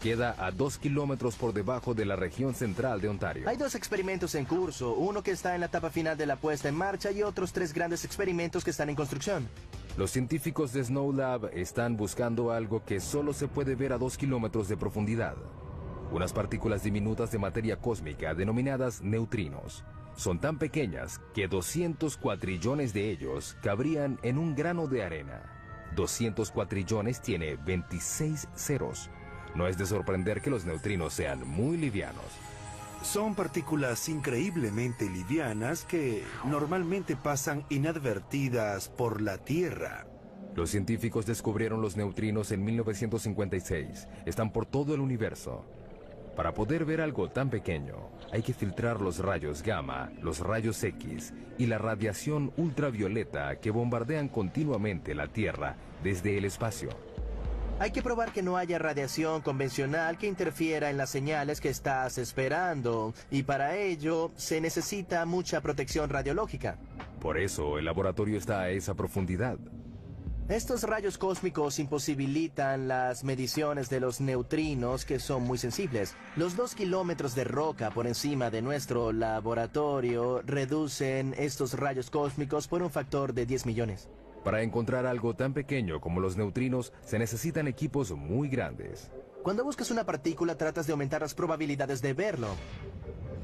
queda a 2 kilómetros por debajo de la región central de Ontario. Hay 2 experimentos en curso, uno que está en la etapa final de la puesta en marcha y otros 3 grandes experimentos que están en construcción. Los científicos de Snow Lab están buscando algo que solo se puede ver a 2 kilómetros de profundidad. Unas partículas diminutas de materia cósmica denominadas neutrinos. Son tan pequeñas que 200 cuatrillones de ellos cabrían en un grano de arena. 200 cuatrillones tiene 26 ceros. No es de sorprender que los neutrinos sean muy livianos. Son partículas increíblemente livianas que normalmente pasan inadvertidas por la Tierra. Los científicos descubrieron los neutrinos en 1956. Están por todo el universo. Para poder ver algo tan pequeño, hay que filtrar los rayos gamma, los rayos X y la radiación ultravioleta que bombardean continuamente la Tierra desde el espacio. Hay que probar que no haya radiación convencional que interfiera en las señales que estás esperando, y para ello se necesita mucha protección radiológica. Por eso el laboratorio está a esa profundidad. Estos rayos cósmicos imposibilitan las mediciones de los neutrinos, que son muy sensibles. Los 2 kilómetros de roca por encima de nuestro laboratorio reducen estos rayos cósmicos por un factor de 10 millones. Para encontrar algo tan pequeño como los neutrinos, se necesitan equipos muy grandes. Cuando buscas una partícula, tratas de aumentar las probabilidades de verlo.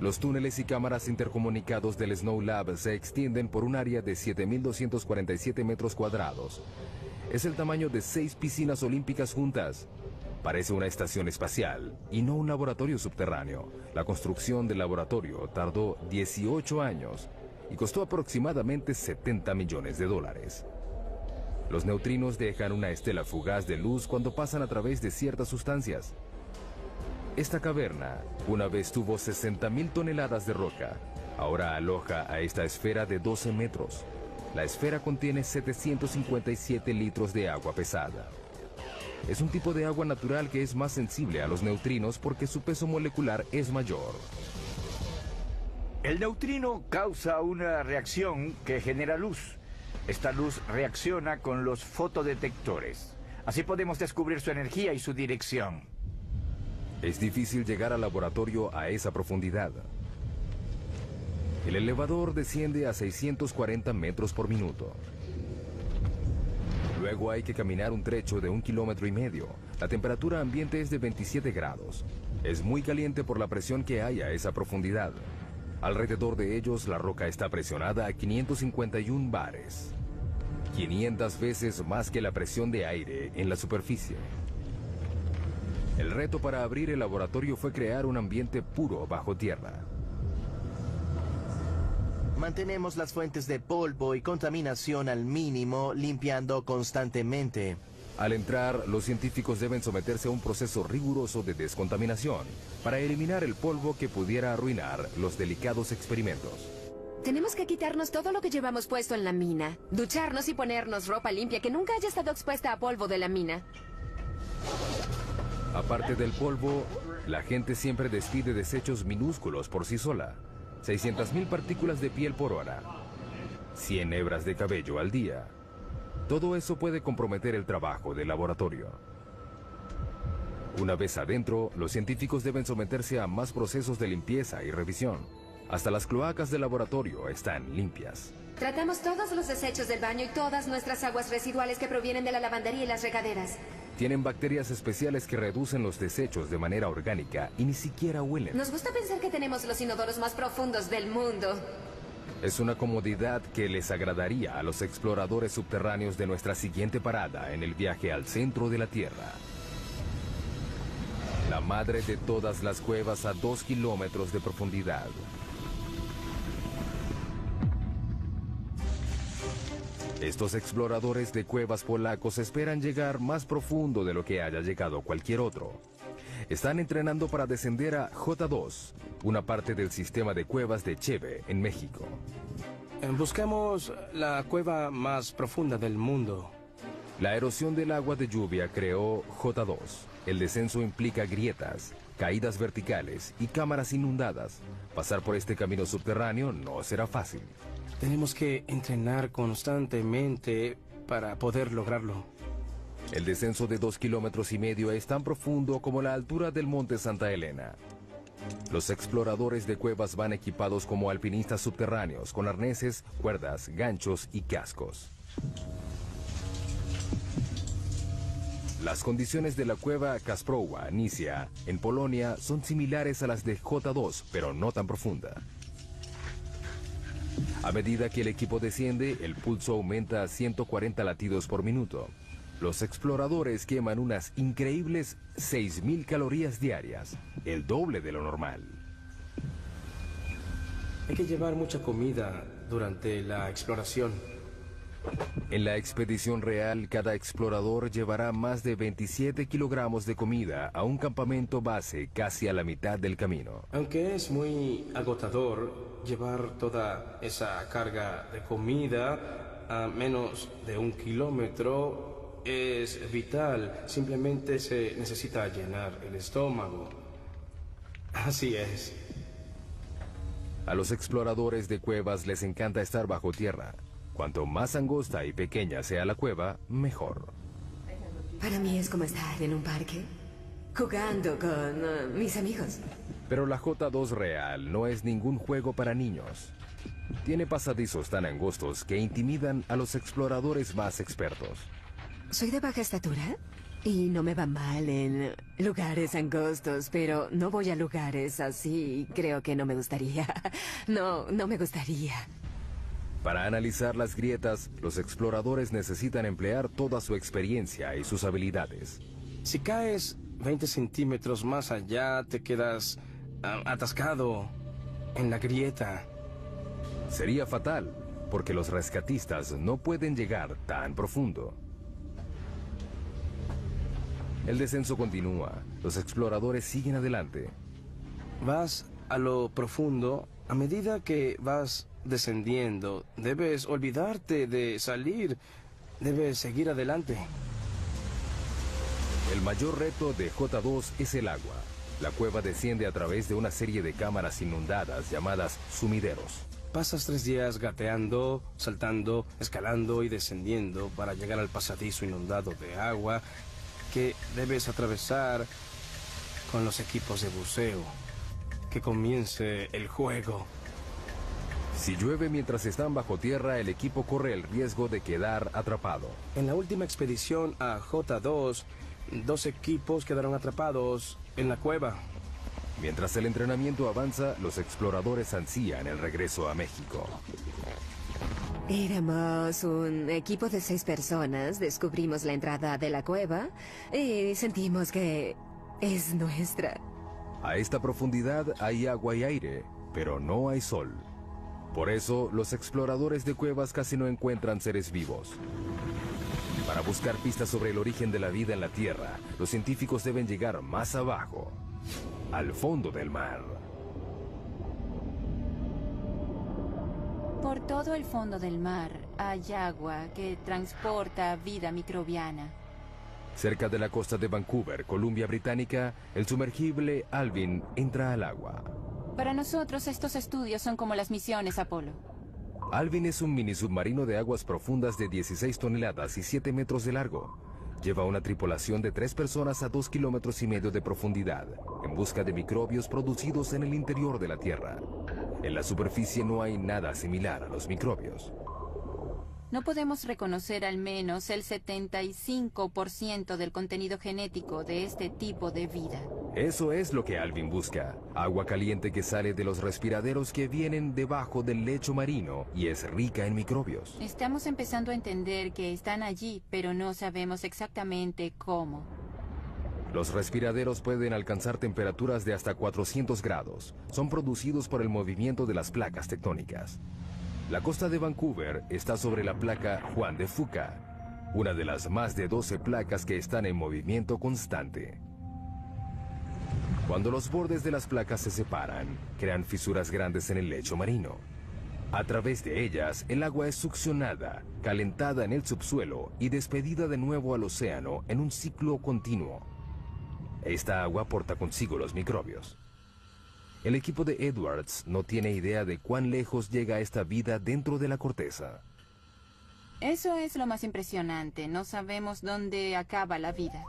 Los túneles y cámaras intercomunicados del Snow Lab se extienden por un área de 7.247 metros cuadrados. Es el tamaño de 6 piscinas olímpicas juntas. Parece una estación espacial y no un laboratorio subterráneo. La construcción del laboratorio tardó 18 años y costó aproximadamente $70 millones. Los neutrinos dejan una estela fugaz de luz cuando pasan a través de ciertas sustancias. Esta caverna una vez tuvo 60.000 toneladas de roca. Ahora aloja a esta esfera de 12 metros. La esfera contiene 757 litros de agua pesada. Es un tipo de agua natural que es más sensible a los neutrinos porque su peso molecular es mayor. El neutrino causa una reacción que genera luz. Esta luz reacciona con los fotodetectores. Así podemos descubrir su energía y su dirección. Es difícil llegar al laboratorio a esa profundidad. El elevador desciende a 640 metros por minuto. Luego hay que caminar un trecho de 1,5 kilómetros. La temperatura ambiente es de 27 grados. Es muy caliente por la presión que hay a esa profundidad. Alrededor de ellos, la roca está presionada a 551 bares. 500 veces más que la presión de aire en la superficie. El reto para abrir el laboratorio fue crear un ambiente puro bajo tierra. Mantenemos las fuentes de polvo y contaminación al mínimo, limpiando constantemente. Al entrar, los científicos deben someterse a un proceso riguroso de descontaminación para eliminar el polvo que pudiera arruinar los delicados experimentos. Tenemos que quitarnos todo lo que llevamos puesto en la mina. Ducharnos y ponernos ropa limpia que nunca haya estado expuesta a polvo de la mina. Aparte del polvo, la gente siempre despide desechos minúsculos por sí sola. 600.000 partículas de piel por hora. 100 hebras de cabello al día. Todo eso puede comprometer el trabajo del laboratorio. Una vez adentro, los científicos deben someterse a más procesos de limpieza y revisión. Hasta las cloacas del laboratorio están limpias. Tratamos todos los desechos del baño y todas nuestras aguas residuales que provienen de la lavandería y las regaderas. Tienen bacterias especiales que reducen los desechos de manera orgánica y ni siquiera huelen. Nos gusta pensar que tenemos los inodoros más profundos del mundo. Es una comodidad que les agradaría a los exploradores subterráneos de nuestra siguiente parada en el viaje al centro de la Tierra. La madre de todas las cuevas a 2 kilómetros de profundidad. Estos exploradores de cuevas polacos esperan llegar más profundo de lo que haya llegado cualquier otro. Están entrenando para descender a J2, una parte del sistema de cuevas de Cheve, en México. Buscamos la cueva más profunda del mundo. La erosión del agua de lluvia creó J2. El descenso implica grietas, caídas verticales y cámaras inundadas. Pasar por este camino subterráneo no será fácil. Tenemos que entrenar constantemente para poder lograrlo. El descenso de 2,5 kilómetros es tan profundo como la altura del monte Santa Elena. Los exploradores de cuevas van equipados como alpinistas subterráneos, con arneses, cuerdas, ganchos y cascos. Las condiciones de la cueva Kasprowa, Nisia, en Polonia, son similares a las de J2, pero no tan profunda. A medida que el equipo desciende, el pulso aumenta a 140 latidos por minuto. Los exploradores queman unas increíbles 6,000 calorías diarias, el doble de lo normal. Hay que llevar mucha comida durante la exploración. En la expedición real, cada explorador llevará más de 27 kilogramos de comida a un campamento base casi a la mitad del camino. Aunque es muy agotador llevar toda esa carga de comida a menos de 1 kilómetro, es vital. Simplemente se necesita llenar el estómago. Así es. A los exploradores de cuevas les encanta estar bajo tierra. Cuanto más angosta y pequeña sea la cueva, mejor. Para mí es como estar en un parque, jugando con mis amigos. Pero la J2 real no es ningún juego para niños. Tiene pasadizos tan angostos que intimidan a los exploradores más expertos. Soy de baja estatura y no me va mal en lugares angostos, pero no voy a lugares así. Creo que no me gustaría. No me gustaría. Para analizar las grietas, los exploradores necesitan emplear toda su experiencia y sus habilidades. Si caes 20 centímetros más allá, te quedas atascado en la grieta. Sería fatal, porque los rescatistas no pueden llegar tan profundo. El descenso continúa. Los exploradores siguen adelante. Vas a lo profundo a medida que vas descendiendo. Debes olvidarte de salir. Debes seguir adelante. El mayor reto de J2 es el agua. La cueva desciende a través de una serie de cámaras inundadas llamadas sumideros. Pasas 3 días gateando, saltando, escalando y descendiendo para llegar al pasadizo inundado de agua que debes atravesar con los equipos de buceo. Que comience el juego. Si llueve mientras están bajo tierra, el equipo corre el riesgo de quedar atrapado. En la última expedición a J2, 2 equipos quedaron atrapados en la cueva. Mientras el entrenamiento avanza, los exploradores ansían el regreso a México. Éramos un equipo de 6 personas, descubrimos la entrada de la cueva y sentimos que es nuestra. A esta profundidad hay agua y aire, pero no hay sol. Por eso, los exploradores de cuevas casi no encuentran seres vivos. Para buscar pistas sobre el origen de la vida en la Tierra, los científicos deben llegar más abajo, al fondo del mar. Por todo el fondo del mar hay agua que transporta vida microbiana. Cerca de la costa de Vancouver, Columbia Británica, el sumergible Alvin entra al agua. Para nosotros estos estudios son como las misiones Apolo. Alvin es un mini submarino de aguas profundas de 16 toneladas y 7 metros de largo. Lleva una tripulación de 3 personas a 2,5 kilómetros de profundidad, en busca de microbios producidos en el interior de la Tierra. En la superficie no hay nada similar a los microbios. No podemos reconocer al menos el 75% del contenido genético de este tipo de vida. Eso es lo que Alvin busca. Agua caliente que sale de los respiraderos que vienen debajo del lecho marino y es rica en microbios. Estamos empezando a entender que están allí, pero no sabemos exactamente cómo. Los respiraderos pueden alcanzar temperaturas de hasta 400 grados. Son producidos por el movimiento de las placas tectónicas. La costa de Vancouver está sobre la placa Juan de Fuca, una de las más de 12 placas que están en movimiento constante. Cuando los bordes de las placas se separan, crean fisuras grandes en el lecho marino. A través de ellas, el agua es succionada, calentada en el subsuelo y despedida de nuevo al océano en un ciclo continuo. Esta agua porta consigo los microbios. El equipo de Edwards no tiene idea de cuán lejos llega esta vida dentro de la corteza. Eso es lo más impresionante. No sabemos dónde acaba la vida.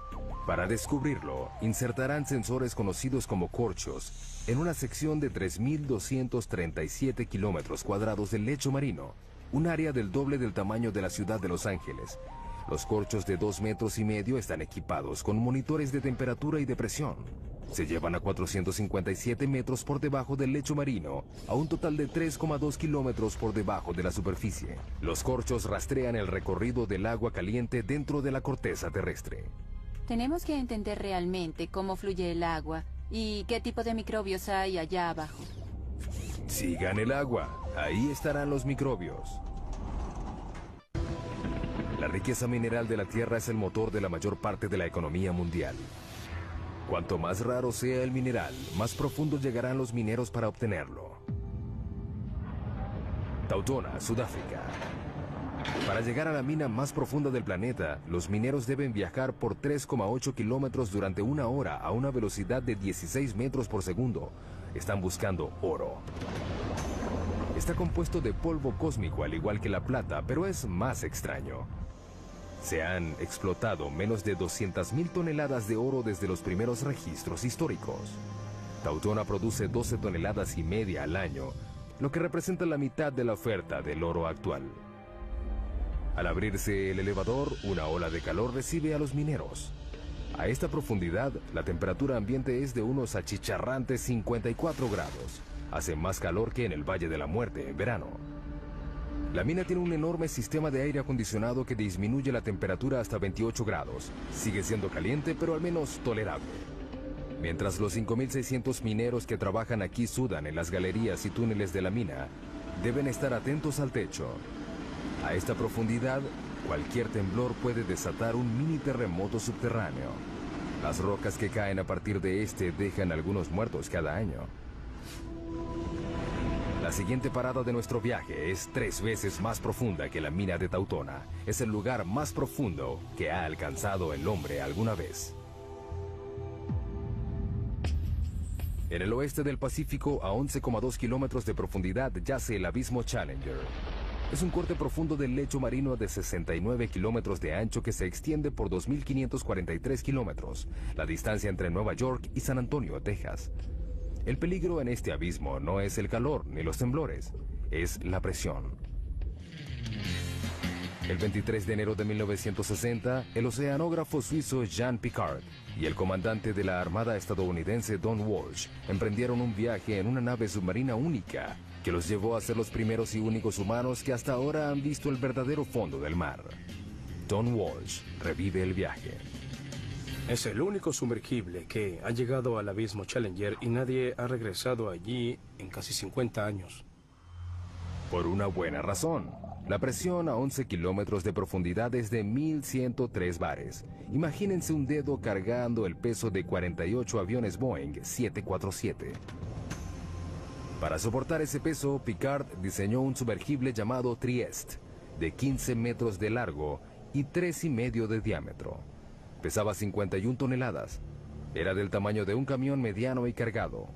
Para descubrirlo, insertarán sensores conocidos como corchos en una sección de 3.237 kilómetros cuadrados del lecho marino, un área del doble del tamaño de la ciudad de Los Ángeles. Los corchos de 2,5 metros están equipados con monitores de temperatura y de presión. Se llevan a 457 metros por debajo del lecho marino, a un total de 3,2 kilómetros por debajo de la superficie. Los corchos rastrean el recorrido del agua caliente dentro de la corteza terrestre. Tenemos que entender realmente cómo fluye el agua y qué tipo de microbios hay allá abajo. Sigan el agua, ahí estarán los microbios. La riqueza mineral de la Tierra es el motor de la mayor parte de la economía mundial. Cuanto más raro sea el mineral, más profundo llegarán los mineros para obtenerlo. Tautona, Sudáfrica. Para llegar a la mina más profunda del planeta, los mineros deben viajar por 3,8 kilómetros durante 1 hora a una velocidad de 16 metros por segundo. Están buscando oro. Está compuesto de polvo cósmico al igual que la plata, pero es más extraño. Se han explotado menos de 200,000 toneladas de oro desde los primeros registros históricos. Tautona produce 12,5 toneladas al año, lo que representa la mitad de la oferta del oro actual. Al abrirse el elevador, una ola de calor recibe a los mineros. A esta profundidad, la temperatura ambiente es de unos achicharrantes 54 grados. Hace más calor que en el Valle de la Muerte en verano. La mina tiene un enorme sistema de aire acondicionado que disminuye la temperatura hasta 28 grados. Sigue siendo caliente, pero al menos tolerable. Mientras los 5.600 mineros que trabajan aquí sudan en las galerías y túneles de la mina, deben estar atentos al techo. A esta profundidad, cualquier temblor puede desatar un mini terremoto subterráneo. Las rocas que caen a partir de este dejan algunos muertos cada año. La siguiente parada de nuestro viaje es 3 veces más profunda que la mina de Tautona. Es el lugar más profundo que ha alcanzado el hombre alguna vez. En el oeste del Pacífico, a 11,2 kilómetros de profundidad, yace el abismo Challenger. Es un corte profundo del lecho marino de 69 kilómetros de ancho que se extiende por 2.543 kilómetros, la distancia entre Nueva York y San Antonio, Texas. El peligro en este abismo no es el calor ni los temblores, es la presión. El 23 de enero de 1960, el oceanógrafo suizo Jean Piccard y el comandante de la Armada estadounidense Don Walsh emprendieron un viaje en una nave submarina única que los llevó a ser los primeros y únicos humanos que hasta ahora han visto el verdadero fondo del mar. Don Walsh revive el viaje. Es el único sumergible que ha llegado al abismo Challenger y nadie ha regresado allí en casi 50 años. Por una buena razón. La presión a 11 kilómetros de profundidad es de 1.103 bares. Imagínense un dedo cargando el peso de 48 aviones Boeing 747. Para soportar ese peso, Piccard diseñó un sumergible llamado Trieste, de 15 metros de largo y 3,5 de diámetro. Pesaba 51 toneladas. Era del tamaño de un camión mediano y cargado.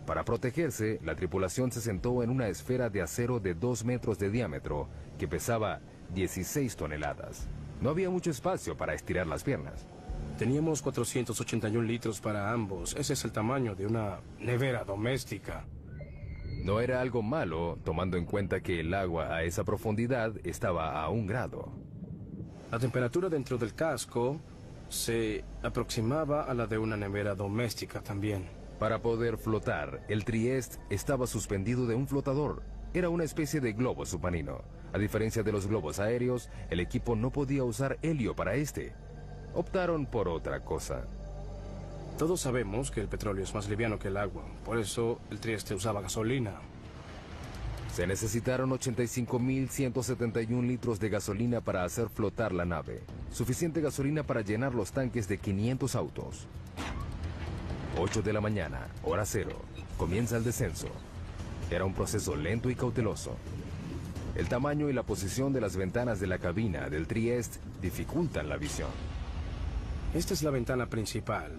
Para protegerse, la tripulación se sentó en una esfera de acero de 2 metros de diámetro que pesaba 16 toneladas. No había mucho espacio para estirar las piernas. Teníamos 481 litros para ambos. Ese es el tamaño de una nevera doméstica. No era algo malo, tomando en cuenta que el agua a esa profundidad estaba a 1 grado. La temperatura dentro del casco se aproximaba a la de una nevera doméstica también. Para poder flotar, el Trieste estaba suspendido de un flotador. Era una especie de globo submarino. A diferencia de los globos aéreos, el equipo no podía usar helio para este. Optaron por otra cosa. Todos sabemos que el petróleo es más liviano que el agua. Por eso el Trieste usaba gasolina. Se necesitaron 85.171 litros de gasolina para hacer flotar la nave. Suficiente gasolina para llenar los tanques de 500 autos. 8 de la mañana, hora cero. Comienza el descenso. Era un proceso lento y cauteloso. El tamaño y la posición de las ventanas de la cabina del Trieste dificultan la visión. Esta es la ventana principal.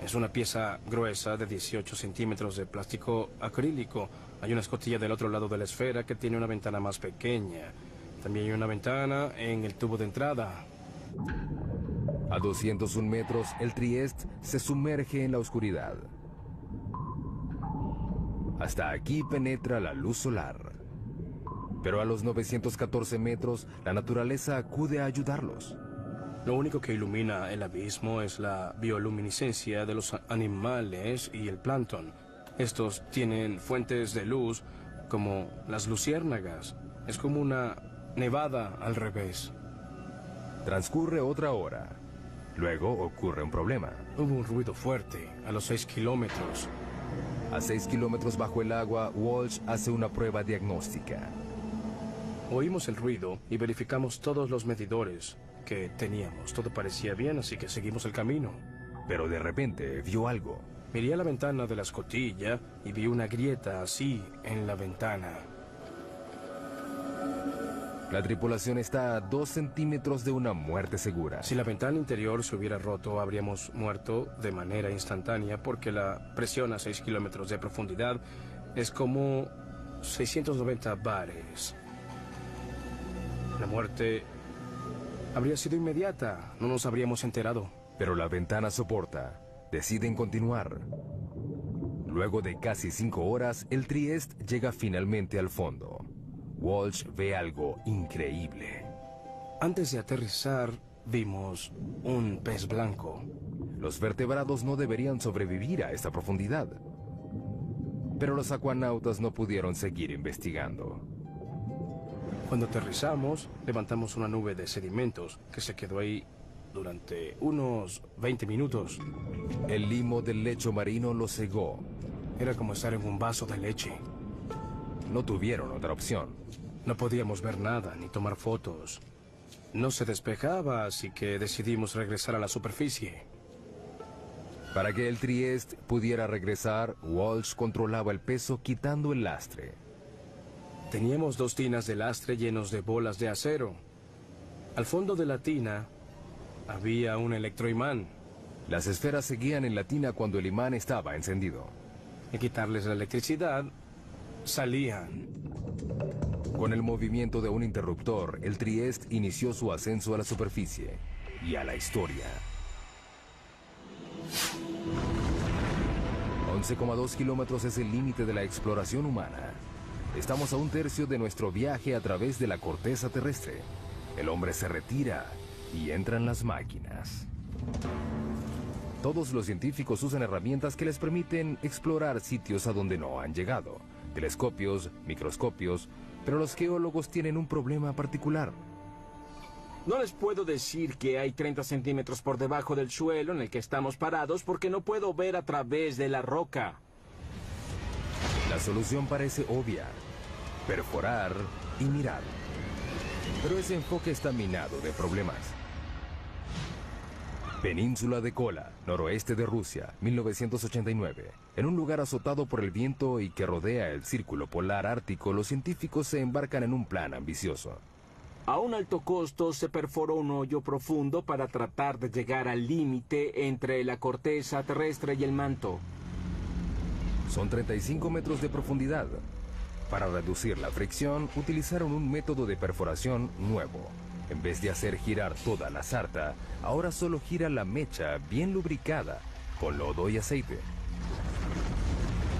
Es una pieza gruesa de 18 centímetros de plástico acrílico. Hay una escotilla del otro lado de la esfera que tiene una ventana más pequeña. También hay una ventana en el tubo de entrada. A 201 metros, el Trieste se sumerge en la oscuridad. Hasta aquí penetra la luz solar. Pero a los 914 metros, la naturaleza acude a ayudarlos. Lo único que ilumina el abismo es la bioluminiscencia de los animales y el plancton. Estos tienen fuentes de luz como las luciérnagas. Es como una nevada al revés. Transcurre otra hora. Luego ocurre un problema. Hubo un ruido fuerte a los 6 kilómetros. A 6 kilómetros bajo el agua, Walsh hace una prueba diagnóstica. Oímos el ruido y verificamos todos los medidores que teníamos. Todo parecía bien, así que seguimos el camino. Pero de repente vio algo. Miré a la ventana de la escotilla y vi una grieta así en la ventana. La tripulación está a 2 centímetros de una muerte segura. Si la ventana interior se hubiera roto, habríamos muerto de manera instantánea porque la presión a 6 kilómetros de profundidad es como 690 bares. La muerte habría sido inmediata, no nos habríamos enterado. Pero la ventana soporta. Deciden continuar. Luego de casi 5 horas, el Trieste llega finalmente al fondo. Walsh ve algo increíble. Antes de aterrizar, vimos un pez blanco. Los vertebrados no deberían sobrevivir a esta profundidad. Pero los acuanautas no pudieron seguir investigando. Cuando aterrizamos, levantamos una nube de sedimentos que se quedó ahí durante unos 20 minutos. El limo del lecho marino lo cegó. Era como estar en un vaso de leche. No tuvieron otra opción. No podíamos ver nada ni tomar fotos. No se despejaba, así que decidimos regresar a la superficie. Para que el Trieste pudiera regresar, Walsh controlaba el peso quitando el lastre. Teníamos 2 tinas de lastre llenos de bolas de acero. Al fondo de la tina había un electroimán. Las esferas seguían en la tina cuando el imán estaba encendido. Al quitarles la electricidad, salían. Con el movimiento de un interruptor, el Trieste inició su ascenso a la superficie y a la historia. 11,2 kilómetros es el límite de la exploración humana. Estamos a 1/3 de nuestro viaje a través de la corteza terrestre. El hombre se retira y entran las máquinas. Todos los científicos usan herramientas que les permiten explorar sitios a donde no han llegado. Telescopios, microscopios, pero los geólogos tienen un problema particular. No les puedo decir que hay 30 centímetros por debajo del suelo en el que estamos parados porque no puedo ver a través de la roca. La solución parece obvia: perforar y mirar. Pero ese enfoque está minado de problemas. Península de Kola, noroeste de Rusia, 1989. En un lugar azotado por el viento y que rodea el círculo polar ártico, los científicos se embarcan en un plan ambicioso. A un alto costo se perforó un hoyo profundo para tratar de llegar al límite entre la corteza terrestre y el manto. Son 35 metros de profundidad. Para reducir la fricción, utilizaron un método de perforación nuevo. En vez de hacer girar toda la sarta, ahora solo gira la mecha bien lubricada, con lodo y aceite.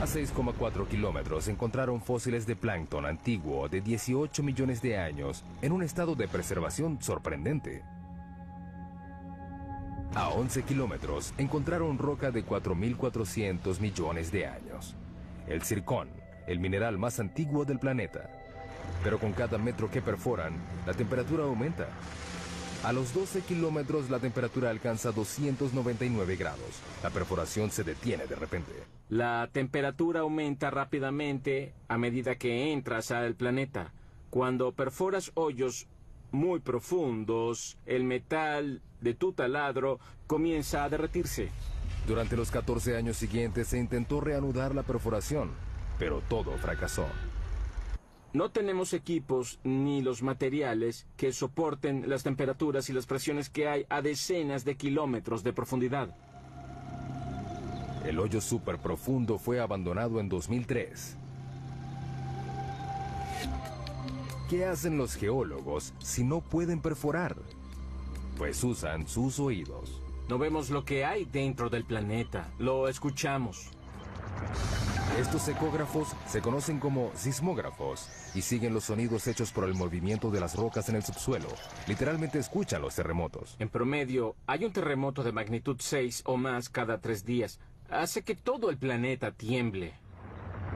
A 6,4 kilómetros encontraron fósiles de plancton antiguo de 18 millones de años en un estado de preservación sorprendente. A 11 kilómetros encontraron roca de 4.400 millones de años. El zircón, el mineral más antiguo del planeta. Pero con cada metro que perforan, la temperatura aumenta. A los 12 kilómetros la temperatura alcanza 299 grados. La perforación se detiene de repente. La temperatura aumenta rápidamente a medida que entras al planeta. Cuando perforas hoyos muy profundos, el metal de tu taladro comienza a derretirse. Durante los 14 años siguientes se intentó reanudar la perforación, pero todo fracasó. No tenemos equipos ni los materiales que soporten las temperaturas y las presiones que hay a decenas de kilómetros de profundidad. El hoyo superprofundo fue abandonado en 2003. ¿Qué hacen los geólogos si no pueden perforar? Pues usan sus oídos. No vemos lo que hay dentro del planeta, lo escuchamos. Estos ecógrafos se conocen como sismógrafos y siguen los sonidos hechos por el movimiento de las rocas en el subsuelo. Literalmente escuchan los terremotos. En promedio, hay un terremoto de magnitud 6 o más cada 3 días. Hace que todo el planeta tiemble.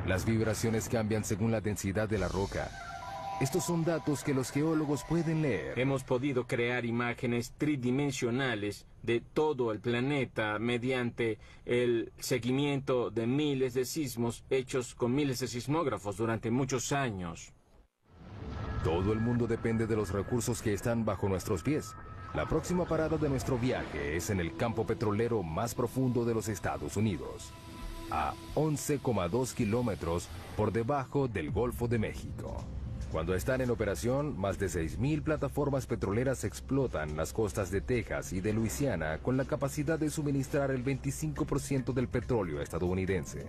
Las vibraciones cambian según la densidad de la roca. Estos son datos que los geólogos pueden leer. Hemos podido crear imágenes tridimensionales de todo el planeta mediante el seguimiento de miles de sismos hechos con miles de sismógrafos durante muchos años. Todo el mundo depende de los recursos que están bajo nuestros pies. La próxima parada de nuestro viaje es en el campo petrolero más profundo de los Estados Unidos, a 11,2 kilómetros por debajo del Golfo de México. Cuando están en operación, más de 6.000 plataformas petroleras explotan las costas de Texas y de Luisiana con la capacidad de suministrar el 25% del petróleo estadounidense.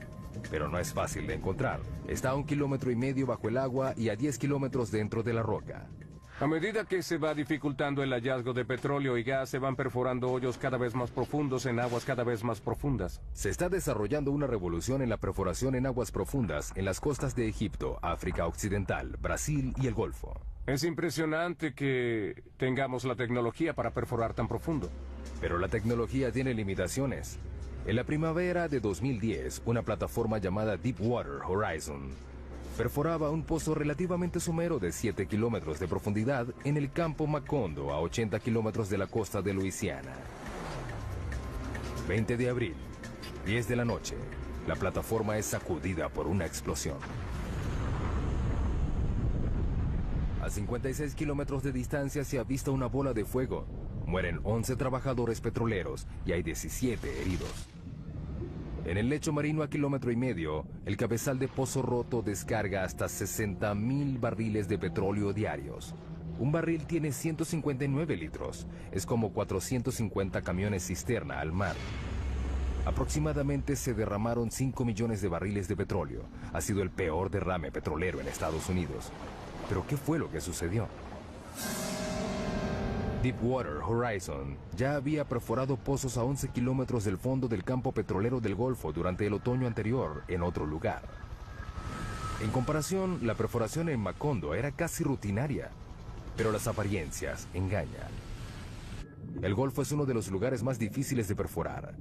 Pero no es fácil de encontrar. Está a 1,5 kilómetros bajo el agua y a 10 kilómetros dentro de la roca. A medida que se va dificultando el hallazgo de petróleo y gas, se van perforando hoyos cada vez más profundos en aguas cada vez más profundas. Se está desarrollando una revolución en la perforación en aguas profundas en las costas de Egipto, África Occidental, Brasil y el Golfo. Es impresionante que tengamos la tecnología para perforar tan profundo. Pero la tecnología tiene limitaciones. En la primavera de 2010, una plataforma llamada Deepwater Horizon perforaba un pozo relativamente somero de 7 kilómetros de profundidad en el campo Macondo, a 80 kilómetros de la costa de Luisiana. 20 de abril, 10 de la noche, la plataforma es sacudida por una explosión. A 56 kilómetros de distancia se avista una bola de fuego. Mueren 11 trabajadores petroleros y hay 17 heridos. En el lecho marino a 1,5 kilómetros, el cabezal de pozo roto descarga hasta 60.000 barriles de petróleo diarios. Un barril tiene 159 litros. Es como 450 camiones cisterna al mar. Aproximadamente se derramaron 5 millones de barriles de petróleo. Ha sido el peor derrame petrolero en Estados Unidos. ¿Pero qué fue lo que sucedió? Deepwater Horizon ya había perforado pozos a 11 kilómetros del fondo del campo petrolero del Golfo durante el otoño anterior en otro lugar. En comparación, la perforación en Macondo era casi rutinaria, pero las apariencias engañan. El Golfo es uno de los lugares más difíciles de perforar.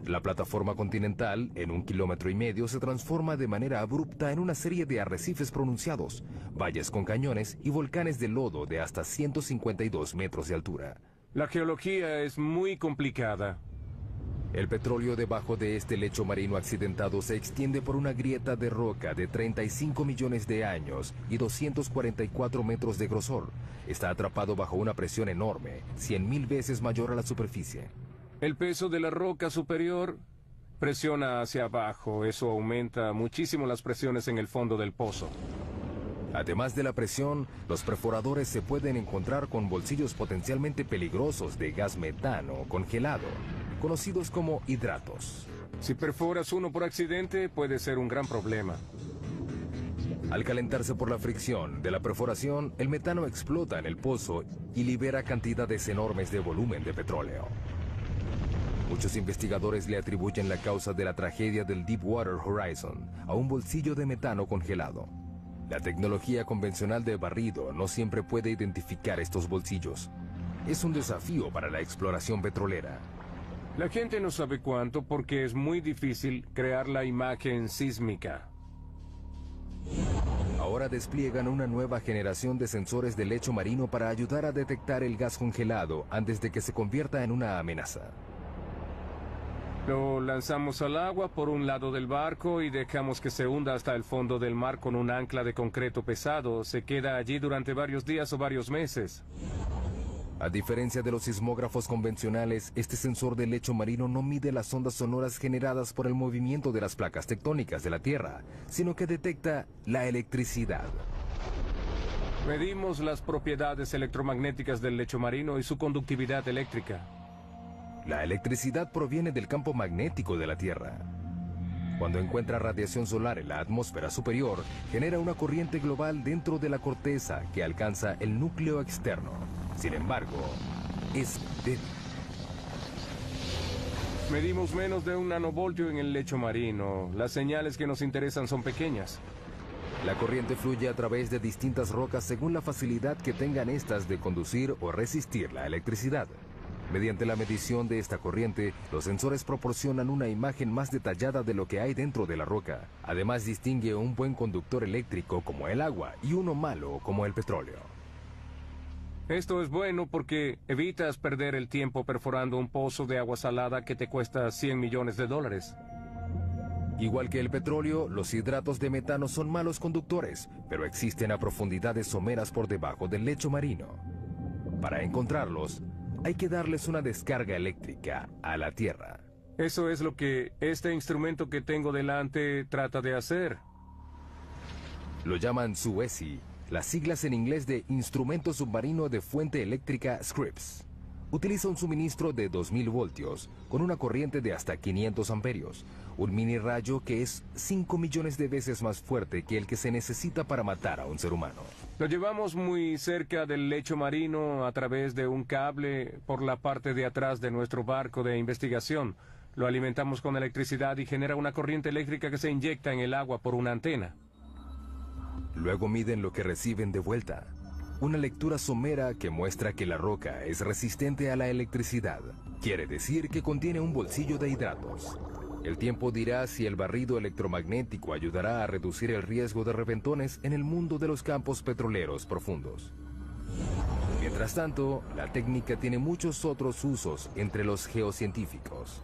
La plataforma continental, en 1,5 kilómetros, se transforma de manera abrupta en una serie de arrecifes pronunciados, valles con cañones y volcanes de lodo de hasta 152 metros de altura. La geología es muy complicada. El petróleo debajo de este lecho marino accidentado se extiende por una grieta de roca de 35 millones de años y 244 metros de grosor. Está atrapado bajo una presión enorme, 100.000 veces mayor a la superficie. El peso de la roca superior presiona hacia abajo. Eso aumenta muchísimo las presiones en el fondo del pozo. Además de la presión, los perforadores se pueden encontrar con bolsillos potencialmente peligrosos de gas metano congelado, conocidos como hidratos. Si perforas uno por accidente, puede ser un gran problema. Al calentarse por la fricción de la perforación, el metano explota en el pozo y libera cantidades enormes de volumen de petróleo. Muchos investigadores le atribuyen la causa de la tragedia del Deepwater Horizon a un bolsillo de metano congelado. La tecnología convencional de barrido no siempre puede identificar estos bolsillos. Es un desafío para la exploración petrolera. La gente no sabe cuánto porque es muy difícil crear la imagen sísmica. Ahora despliegan una nueva generación de sensores de lecho marino para ayudar a detectar el gas congelado antes de que se convierta en una amenaza. Lo lanzamos al agua por un lado del barco y dejamos que se hunda hasta el fondo del mar con un ancla de concreto pesado. Se queda allí durante varios días o varios meses. A diferencia de los sismógrafos convencionales, este sensor de lecho marino no mide las ondas sonoras generadas por el movimiento de las placas tectónicas de la Tierra, sino que detecta la electricidad. Medimos las propiedades electromagnéticas del lecho marino y su conductividad eléctrica. La electricidad proviene del campo magnético de la Tierra. Cuando encuentra radiación solar en la atmósfera superior, genera una corriente global dentro de la corteza que alcanza el núcleo externo. Sin embargo, es débil. Medimos menos de 1 nanovoltio en el lecho marino. Las señales que nos interesan son pequeñas. La corriente fluye a través de distintas rocas según la facilidad que tengan estas de conducir o resistir la electricidad. Mediante la medición de esta corriente, los sensores proporcionan una imagen más detallada de lo que hay dentro de la roca. Además, distingue un buen conductor eléctrico como el agua y uno malo como el petróleo. Esto es bueno porque evitas perder el tiempo perforando un pozo de agua salada que te cuesta $100 millones. Igual que el petróleo, los hidratos de metano son malos conductores, pero existen a profundidades someras por debajo del lecho marino. Para encontrarlos, hay que darles una descarga eléctrica a la Tierra. Eso es lo que este instrumento que tengo delante trata de hacer. Lo llaman SUESI, las siglas en inglés de Instrumento Submarino de Fuente Eléctrica Scripps. Utiliza un suministro de 2000 voltios con una corriente de hasta 500 amperios, un mini rayo que es 5 millones de veces más fuerte que el que se necesita para matar a un ser humano. Lo llevamos muy cerca del lecho marino a través de un cable por la parte de atrás de nuestro barco de investigación. Lo alimentamos con electricidad y genera una corriente eléctrica que se inyecta en el agua por una antena. Luego miden lo que reciben de vuelta. Una lectura somera que muestra que la roca es resistente a la electricidad. Quiere decir que contiene un bolsillo de hidratos. El tiempo dirá si el barrido electromagnético ayudará a reducir el riesgo de reventones en el mundo de los campos petroleros profundos. Mientras tanto, la técnica tiene muchos otros usos entre los geocientíficos.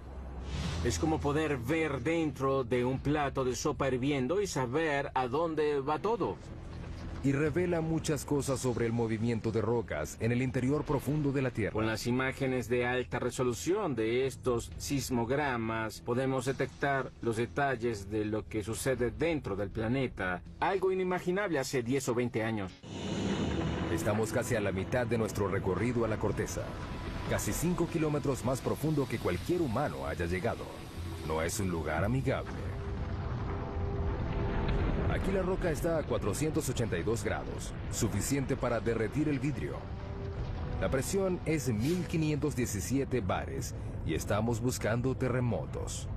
Es como poder ver dentro de un plato de sopa hirviendo y saber a dónde va todo. Y revela muchas cosas sobre el movimiento de rocas en el interior profundo de la Tierra. Con las imágenes de alta resolución de estos sismogramas, podemos detectar los detalles de lo que sucede dentro del planeta. Algo inimaginable hace 10 o 20 años. Estamos casi a la mitad de nuestro recorrido a la corteza. Casi 5 kilómetros más profundo que cualquier humano haya llegado. No es un lugar amigable. Aquí la roca está a 482 grados, suficiente para derretir el vidrio. La presión es 1517 bares y estamos buscando terremotos.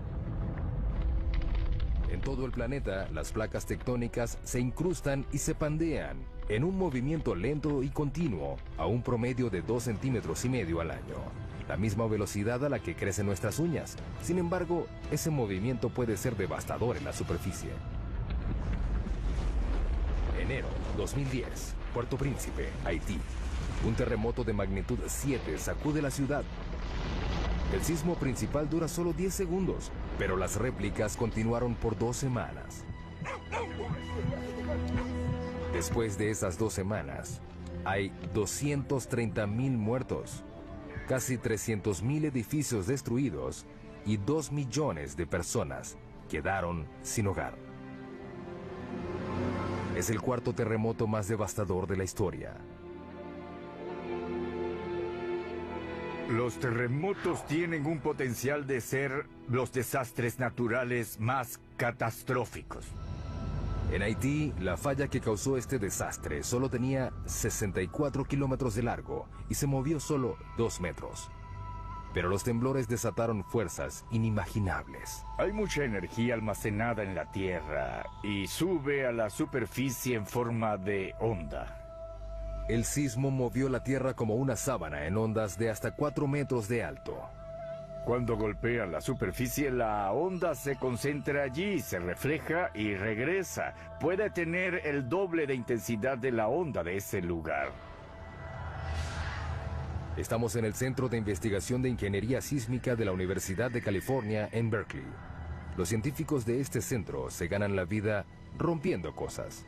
En todo el planeta, las placas tectónicas se incrustan y se pandean en un movimiento lento y continuo a un promedio de 2,5 centímetros al año. La misma velocidad a la que crecen nuestras uñas. Sin embargo, ese movimiento puede ser devastador en la superficie. Enero 2010, Puerto Príncipe, Haití. Un terremoto de magnitud 7 sacude la ciudad. El sismo principal dura solo 10 segundos, pero las réplicas continuaron por 2 semanas. Después de esas 2 semanas, hay 230,000 muertos, casi 300,000 edificios destruidos y 2 millones de personas quedaron sin hogar. Es el cuarto terremoto más devastador de la historia. Los terremotos tienen un potencial de ser los desastres naturales más catastróficos. En Haití, la falla que causó este desastre solo tenía 64 kilómetros de largo y se movió solo 2 metros. Pero los temblores desataron fuerzas inimaginables. Hay mucha energía almacenada en la Tierra y sube a la superficie en forma de onda. El sismo movió la Tierra como una sábana en ondas de hasta 4 metros de alto. Cuando golpea la superficie, la onda se concentra allí, se refleja y regresa. Puede tener el doble de intensidad de la onda de ese lugar. Estamos en el Centro de Investigación de Ingeniería Sísmica de la Universidad de California en Berkeley. Los científicos de este centro se ganan la vida rompiendo cosas.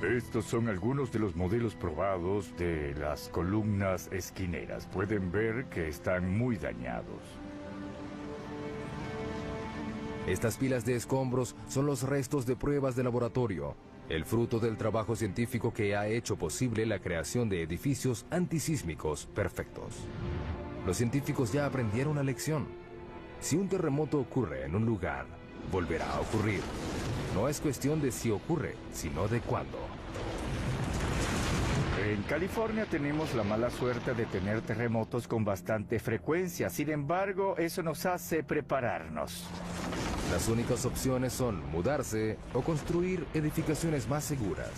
Estos son algunos de los modelos probados de las columnas esquineras. Pueden ver que están muy dañados. Estas pilas de escombros son los restos de pruebas de laboratorio, el fruto del trabajo científico que ha hecho posible la creación de edificios antisísmicos perfectos. Los científicos ya aprendieron la lección. Si un terremoto ocurre en un lugar, volverá a ocurrir. No es cuestión de si ocurre, sino de cuándo. En California tenemos la mala suerte de tener terremotos con bastante frecuencia. Sin embargo, eso nos hace prepararnos. Las únicas opciones son mudarse o construir edificaciones más seguras.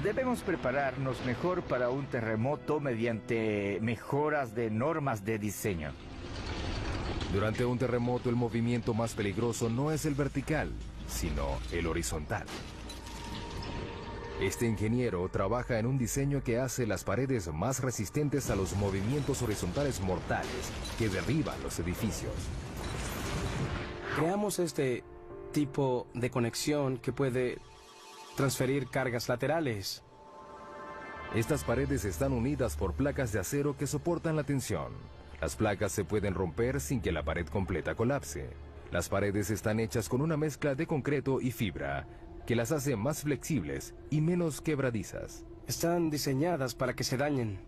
Debemos prepararnos mejor para un terremoto mediante mejoras de normas de diseño. Durante un terremoto, el movimiento más peligroso no es el vertical, sino el horizontal. Este ingeniero trabaja en un diseño que hace las paredes más resistentes a los movimientos horizontales mortales que derriban los edificios. Creamos este tipo de conexión que puede transferir cargas laterales. Estas paredes están unidas por placas de acero que soportan la tensión. Las placas se pueden romper sin que la pared completa colapse. Las paredes están hechas con una mezcla de concreto y fibra, que las hace más flexibles y menos quebradizas. Están diseñadas para que se dañen.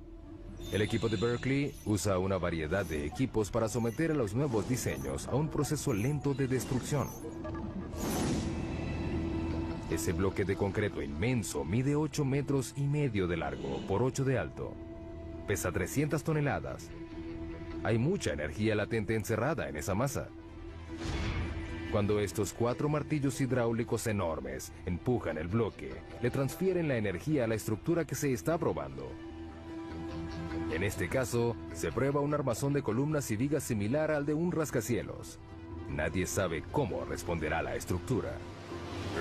El equipo de Berkeley usa una variedad de equipos para someter a los nuevos diseños a un proceso lento de destrucción. Ese bloque de concreto inmenso mide 8 metros y medio de largo por 8 de alto. Pesa 300 toneladas. Hay mucha energía latente encerrada en esa masa. Cuando estos 4 martillos hidráulicos enormes empujan el bloque, le transfieren la energía a la estructura que se está probando. En este caso, se prueba un armazón de columnas y vigas similar al de un rascacielos. Nadie sabe cómo responderá la estructura.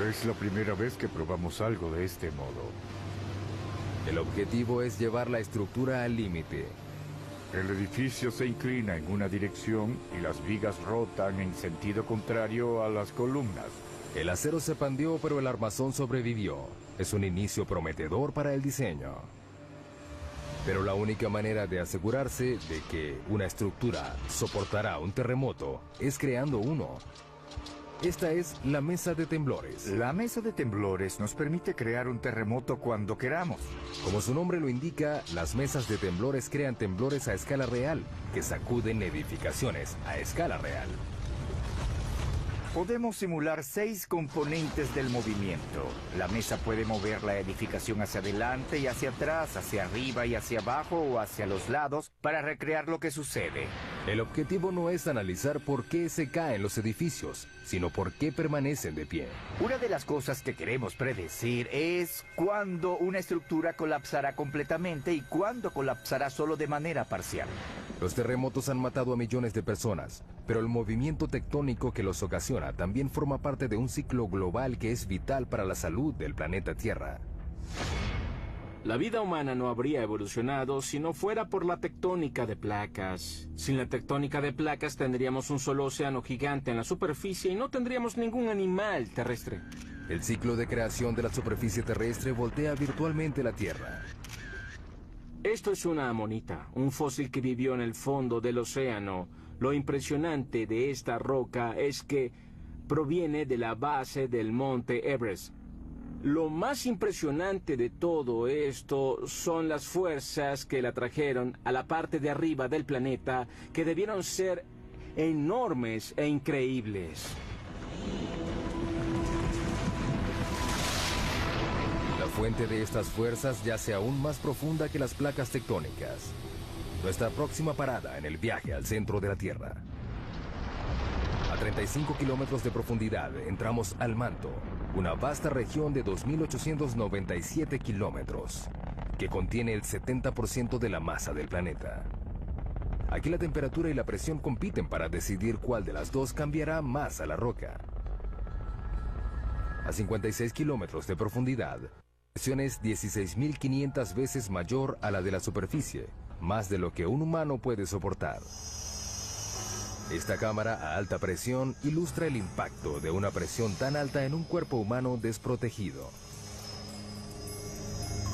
Es la primera vez que probamos algo de este modo. El objetivo es llevar la estructura al límite. El edificio se inclina en una dirección y las vigas rotan en sentido contrario a las columnas. El acero se pandeó, pero el armazón sobrevivió. Es un inicio prometedor para el diseño. Pero la única manera de asegurarse de que una estructura soportará un terremoto es creando uno. Esta es la mesa de temblores. La mesa de temblores nos permite crear un terremoto cuando queramos. Como su nombre lo indica, las mesas de temblores crean temblores a escala real, que sacuden edificaciones a escala real. Podemos simular 6 componentes del movimiento. La mesa puede mover la edificación hacia adelante y hacia atrás, hacia arriba y hacia abajo o hacia los lados para recrear lo que sucede. El objetivo no es analizar por qué se caen los edificios, sino por qué permanecen de pie. Una de las cosas que queremos predecir es cuándo una estructura colapsará completamente y cuándo colapsará solo de manera parcial. Los terremotos han matado a millones de personas, pero el movimiento tectónico que los ocasiona también forma parte de un ciclo global que es vital para la salud del planeta Tierra. La vida humana no habría evolucionado si no fuera por la tectónica de placas. Sin la tectónica de placas tendríamos un solo océano gigante en la superficie y no tendríamos ningún animal terrestre. El ciclo de creación de la superficie terrestre voltea virtualmente la Tierra. Esto es una amonita, un fósil que vivió en el fondo del océano. Lo impresionante de esta roca es que proviene de la base del monte Everest. Lo más impresionante de todo esto son las fuerzas que la trajeron a la parte de arriba del planeta, que debieron ser enormes e increíbles. La fuente de estas fuerzas yace aún más profunda que las placas tectónicas. Nuestra próxima parada en el viaje al centro de la Tierra. A 35 kilómetros de profundidad entramos al manto, una vasta región de 2.897 kilómetros, que contiene el 70% de la masa del planeta. Aquí la temperatura y la presión compiten para decidir cuál de las dos cambiará más a la roca. A 56 kilómetros de profundidad, la presión es 16.500 veces mayor a la de la superficie, más de lo que un humano puede soportar. Esta cámara a alta presión ilustra el impacto de una presión tan alta en un cuerpo humano desprotegido.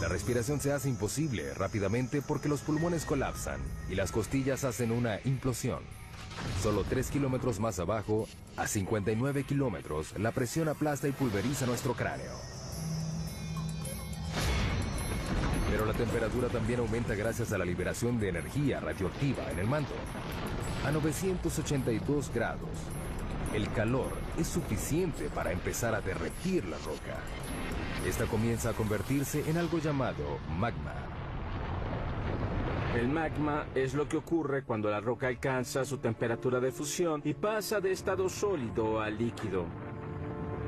La respiración se hace imposible rápidamente porque los pulmones colapsan y las costillas hacen una implosión. Solo 3 kilómetros más abajo, a 59 kilómetros, la presión aplasta y pulveriza nuestro cráneo. Pero la temperatura también aumenta gracias a la liberación de energía radioactiva en el manto. A 982 grados, el calor es suficiente para empezar a derretir la roca. Esta comienza a convertirse en algo llamado magma. El magma es lo que ocurre cuando la roca alcanza su temperatura de fusión y pasa de estado sólido a líquido.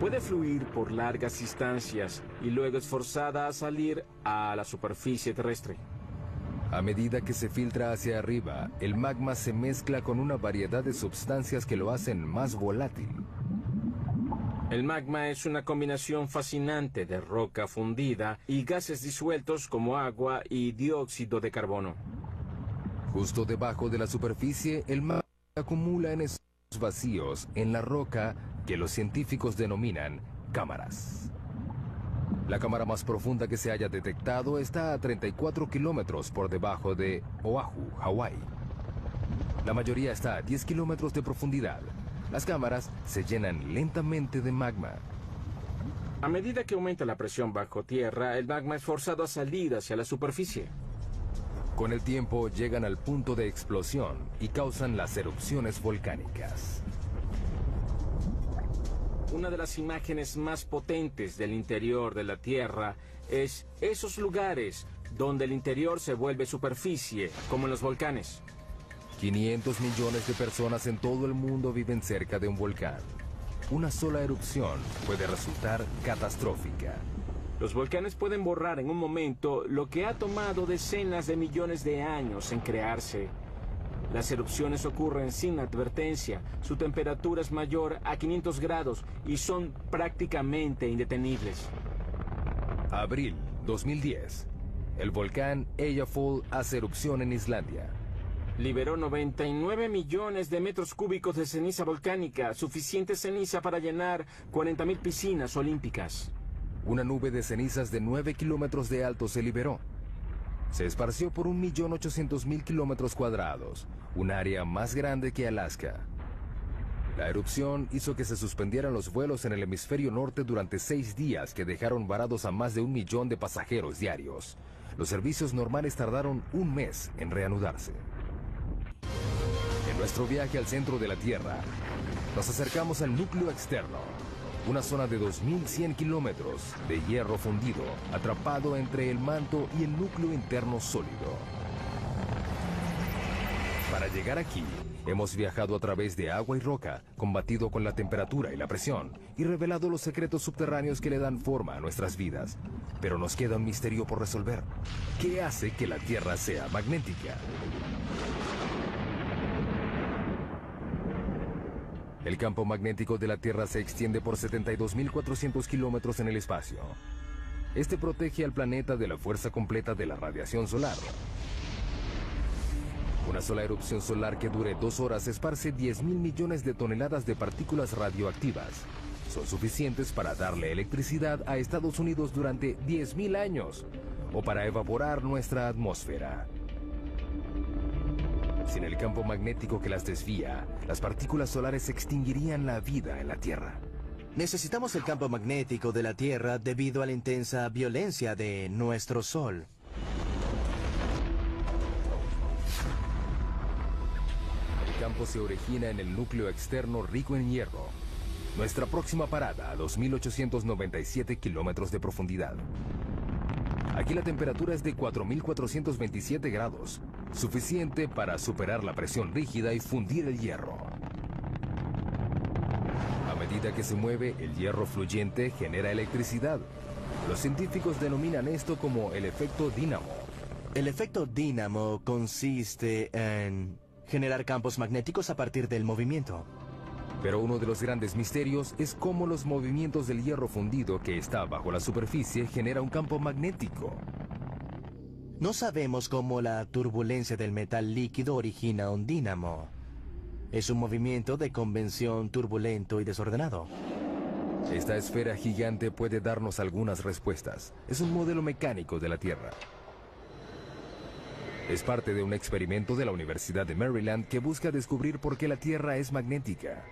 Puede fluir por largas distancias y luego es forzada a salir a la superficie terrestre. A medida que se filtra hacia arriba, el magma se mezcla con una variedad de sustancias que lo hacen más volátil. El magma es una combinación fascinante de roca fundida y gases disueltos como agua y dióxido de carbono. Justo debajo de la superficie, el magma se acumula en esos vacíos en la roca que los científicos denominan cámaras. La cámara más profunda que se haya detectado está a 34 kilómetros por debajo de Oahu, Hawái. La mayoría está a 10 kilómetros de profundidad. Las cámaras se llenan lentamente de magma. A medida que aumenta la presión bajo tierra, el magma es forzado a salir hacia la superficie. Con el tiempo llegan al punto de explosión y causan las erupciones volcánicas. Una de las imágenes más potentes del interior de la Tierra es esos lugares donde el interior se vuelve superficie, como en los volcanes. 500 millones de personas en todo el mundo viven cerca de un volcán. Una sola erupción puede resultar catastrófica. Los volcanes pueden borrar en un momento lo que ha tomado decenas de millones de años en crearse. Las erupciones ocurren sin advertencia, su temperatura es mayor a 500 grados y son prácticamente indetenibles. Abril 2010. El volcán Eyjafjall hace erupción en Islandia. Liberó 99 millones de metros cúbicos de ceniza volcánica, suficiente ceniza para llenar 40.000 piscinas olímpicas. Una nube de cenizas de 9 kilómetros de alto se liberó. Se esparció por 1.800.000 kilómetros cuadrados, un área más grande que Alaska. La erupción hizo que se suspendieran los vuelos en el hemisferio norte durante 6 días que dejaron varados a más de 1 millón de pasajeros diarios. Los servicios normales tardaron un mes en reanudarse. En nuestro viaje al centro de la Tierra, nos acercamos al núcleo externo, una zona de 2.100 kilómetros de hierro fundido, atrapado entre el manto y el núcleo interno sólido. Para llegar aquí, hemos viajado a través de agua y roca, combatido con la temperatura y la presión, y revelado los secretos subterráneos que le dan forma a nuestras vidas. Pero nos queda un misterio por resolver. ¿Qué hace que la Tierra sea magnética? El campo magnético de la Tierra se extiende por 72.400 kilómetros en el espacio. Este protege al planeta de la fuerza completa de la radiación solar. Una sola erupción solar que dure 2 horas esparce 10.000 millones de toneladas de partículas radioactivas. Son suficientes para darle electricidad a Estados Unidos durante 10.000 años, o para evaporar nuestra atmósfera. Sin el campo magnético que las desvía, las partículas solares extinguirían la vida en la Tierra. Necesitamos el campo magnético de la Tierra debido a la intensa violencia de nuestro Sol. El campo se origina en el núcleo externo rico en hierro. Nuestra próxima parada a 2.897 kilómetros de profundidad. Aquí la temperatura es de 4.427 grados, suficiente para superar la presión rígida y fundir el hierro. A medida que se mueve, el hierro fluyente genera electricidad. Los científicos denominan esto como el efecto dínamo. El efecto dínamo consiste en generar campos magnéticos a partir del movimiento. Pero uno de los grandes misterios es cómo los movimientos del hierro fundido que está bajo la superficie genera un campo magnético. No sabemos cómo la turbulencia del metal líquido origina un dínamo. Es un movimiento de convención turbulento y desordenado. Esta esfera gigante puede darnos algunas respuestas. Es un modelo mecánico de la Tierra. Es parte de un experimento de la Universidad de Maryland que busca descubrir por qué la Tierra es magnética.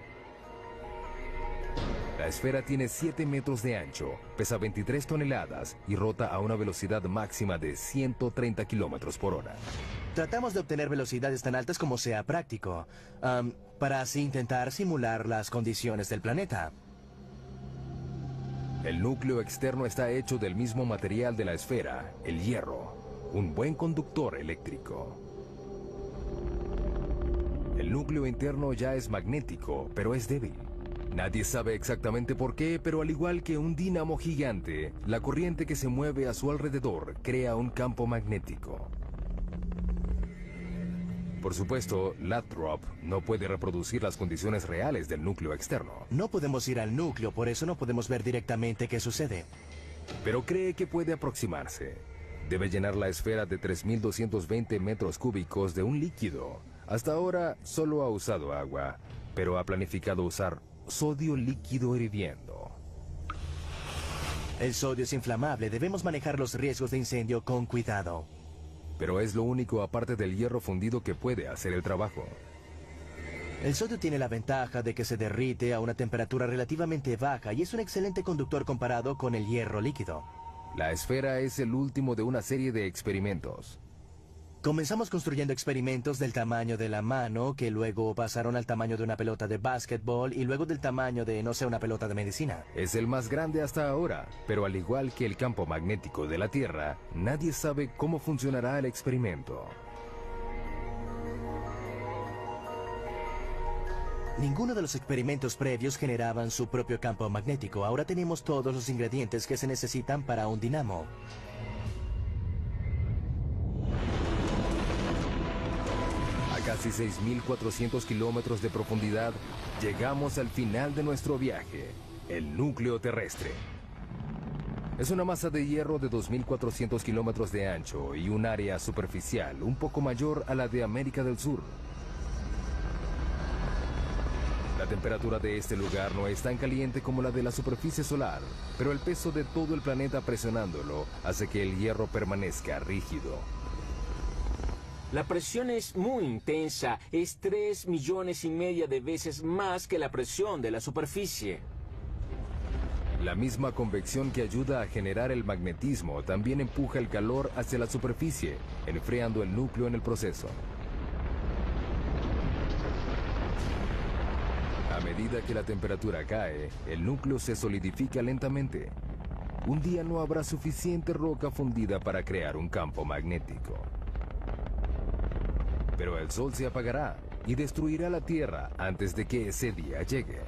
La esfera tiene 7 metros de ancho, pesa 23 toneladas y rota a una velocidad máxima de 130 kilómetros por hora. Tratamos de obtener velocidades tan altas como sea práctico, para así intentar simular las condiciones del planeta. El núcleo externo está hecho del mismo material de la esfera, el hierro, un buen conductor eléctrico. El núcleo interno ya es magnético, pero es débil. Nadie sabe exactamente por qué, pero al igual que un dínamo gigante, la corriente que se mueve a su alrededor crea un campo magnético. Por supuesto, Lathrop no puede reproducir las condiciones reales del núcleo externo. No podemos ir al núcleo, por eso no podemos ver directamente qué sucede. Pero cree que puede aproximarse. Debe llenar la esfera de 3.220 metros cúbicos de un líquido. Hasta ahora solo ha usado agua, pero ha planificado usar sodio líquido hirviendo. El sodio es inflamable, debemos manejar los riesgos de incendio con cuidado. Pero es lo único aparte del hierro fundido que puede hacer el trabajo. El sodio tiene la ventaja de que se derrite a una temperatura relativamente baja y es un excelente conductor comparado con el hierro líquido. La esfera es el último de una serie de experimentos. Comenzamos construyendo experimentos del tamaño de la mano, que luego pasaron al tamaño de una pelota de básquetbol y luego del tamaño de, no sé, una pelota de medicina. Es el más grande hasta ahora, pero al igual que el campo magnético de la Tierra, nadie sabe cómo funcionará el experimento. Ninguno de los experimentos previos generaban su propio campo magnético. Ahora tenemos todos los ingredientes que se necesitan para un dinamo. Casi 6.400 kilómetros de profundidad, llegamos al final de nuestro viaje, el núcleo terrestre. Es una masa de hierro de 2.400 kilómetros de ancho y un área superficial un poco mayor a la de América del Sur. La temperatura de este lugar no es tan caliente como la de la superficie solar, pero el peso de todo el planeta presionándolo hace que el hierro permanezca rígido. La presión es muy intensa, es 3,5 millones de veces más que la presión de la superficie. La misma convección que ayuda a generar el magnetismo también empuja el calor hacia la superficie, enfriando el núcleo en el proceso. A medida que la temperatura cae, el núcleo se solidifica lentamente. Un día no habrá suficiente roca fundida para crear un campo magnético. Pero el sol se apagará y destruirá la Tierra antes de que ese día llegue.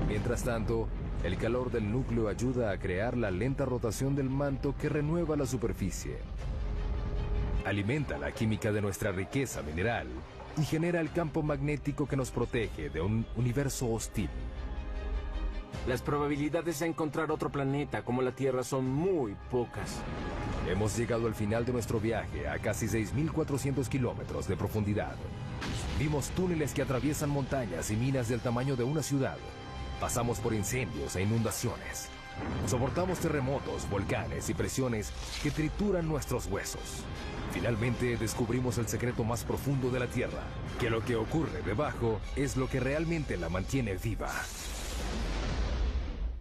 Mientras tanto, el calor del núcleo ayuda a crear la lenta rotación del manto que renueva la superficie. Alimenta la química de nuestra riqueza mineral y genera el campo magnético que nos protege de un universo hostil. Las probabilidades de encontrar otro planeta como la Tierra son muy pocas. Hemos llegado al final de nuestro viaje a casi 6.400 kilómetros de profundidad. Vimos túneles que atraviesan montañas y minas del tamaño de una ciudad. Pasamos por incendios e inundaciones. Soportamos terremotos, volcanes y presiones que trituran nuestros huesos. Finalmente descubrimos el secreto más profundo de la Tierra, que lo que ocurre debajo es lo que realmente la mantiene viva.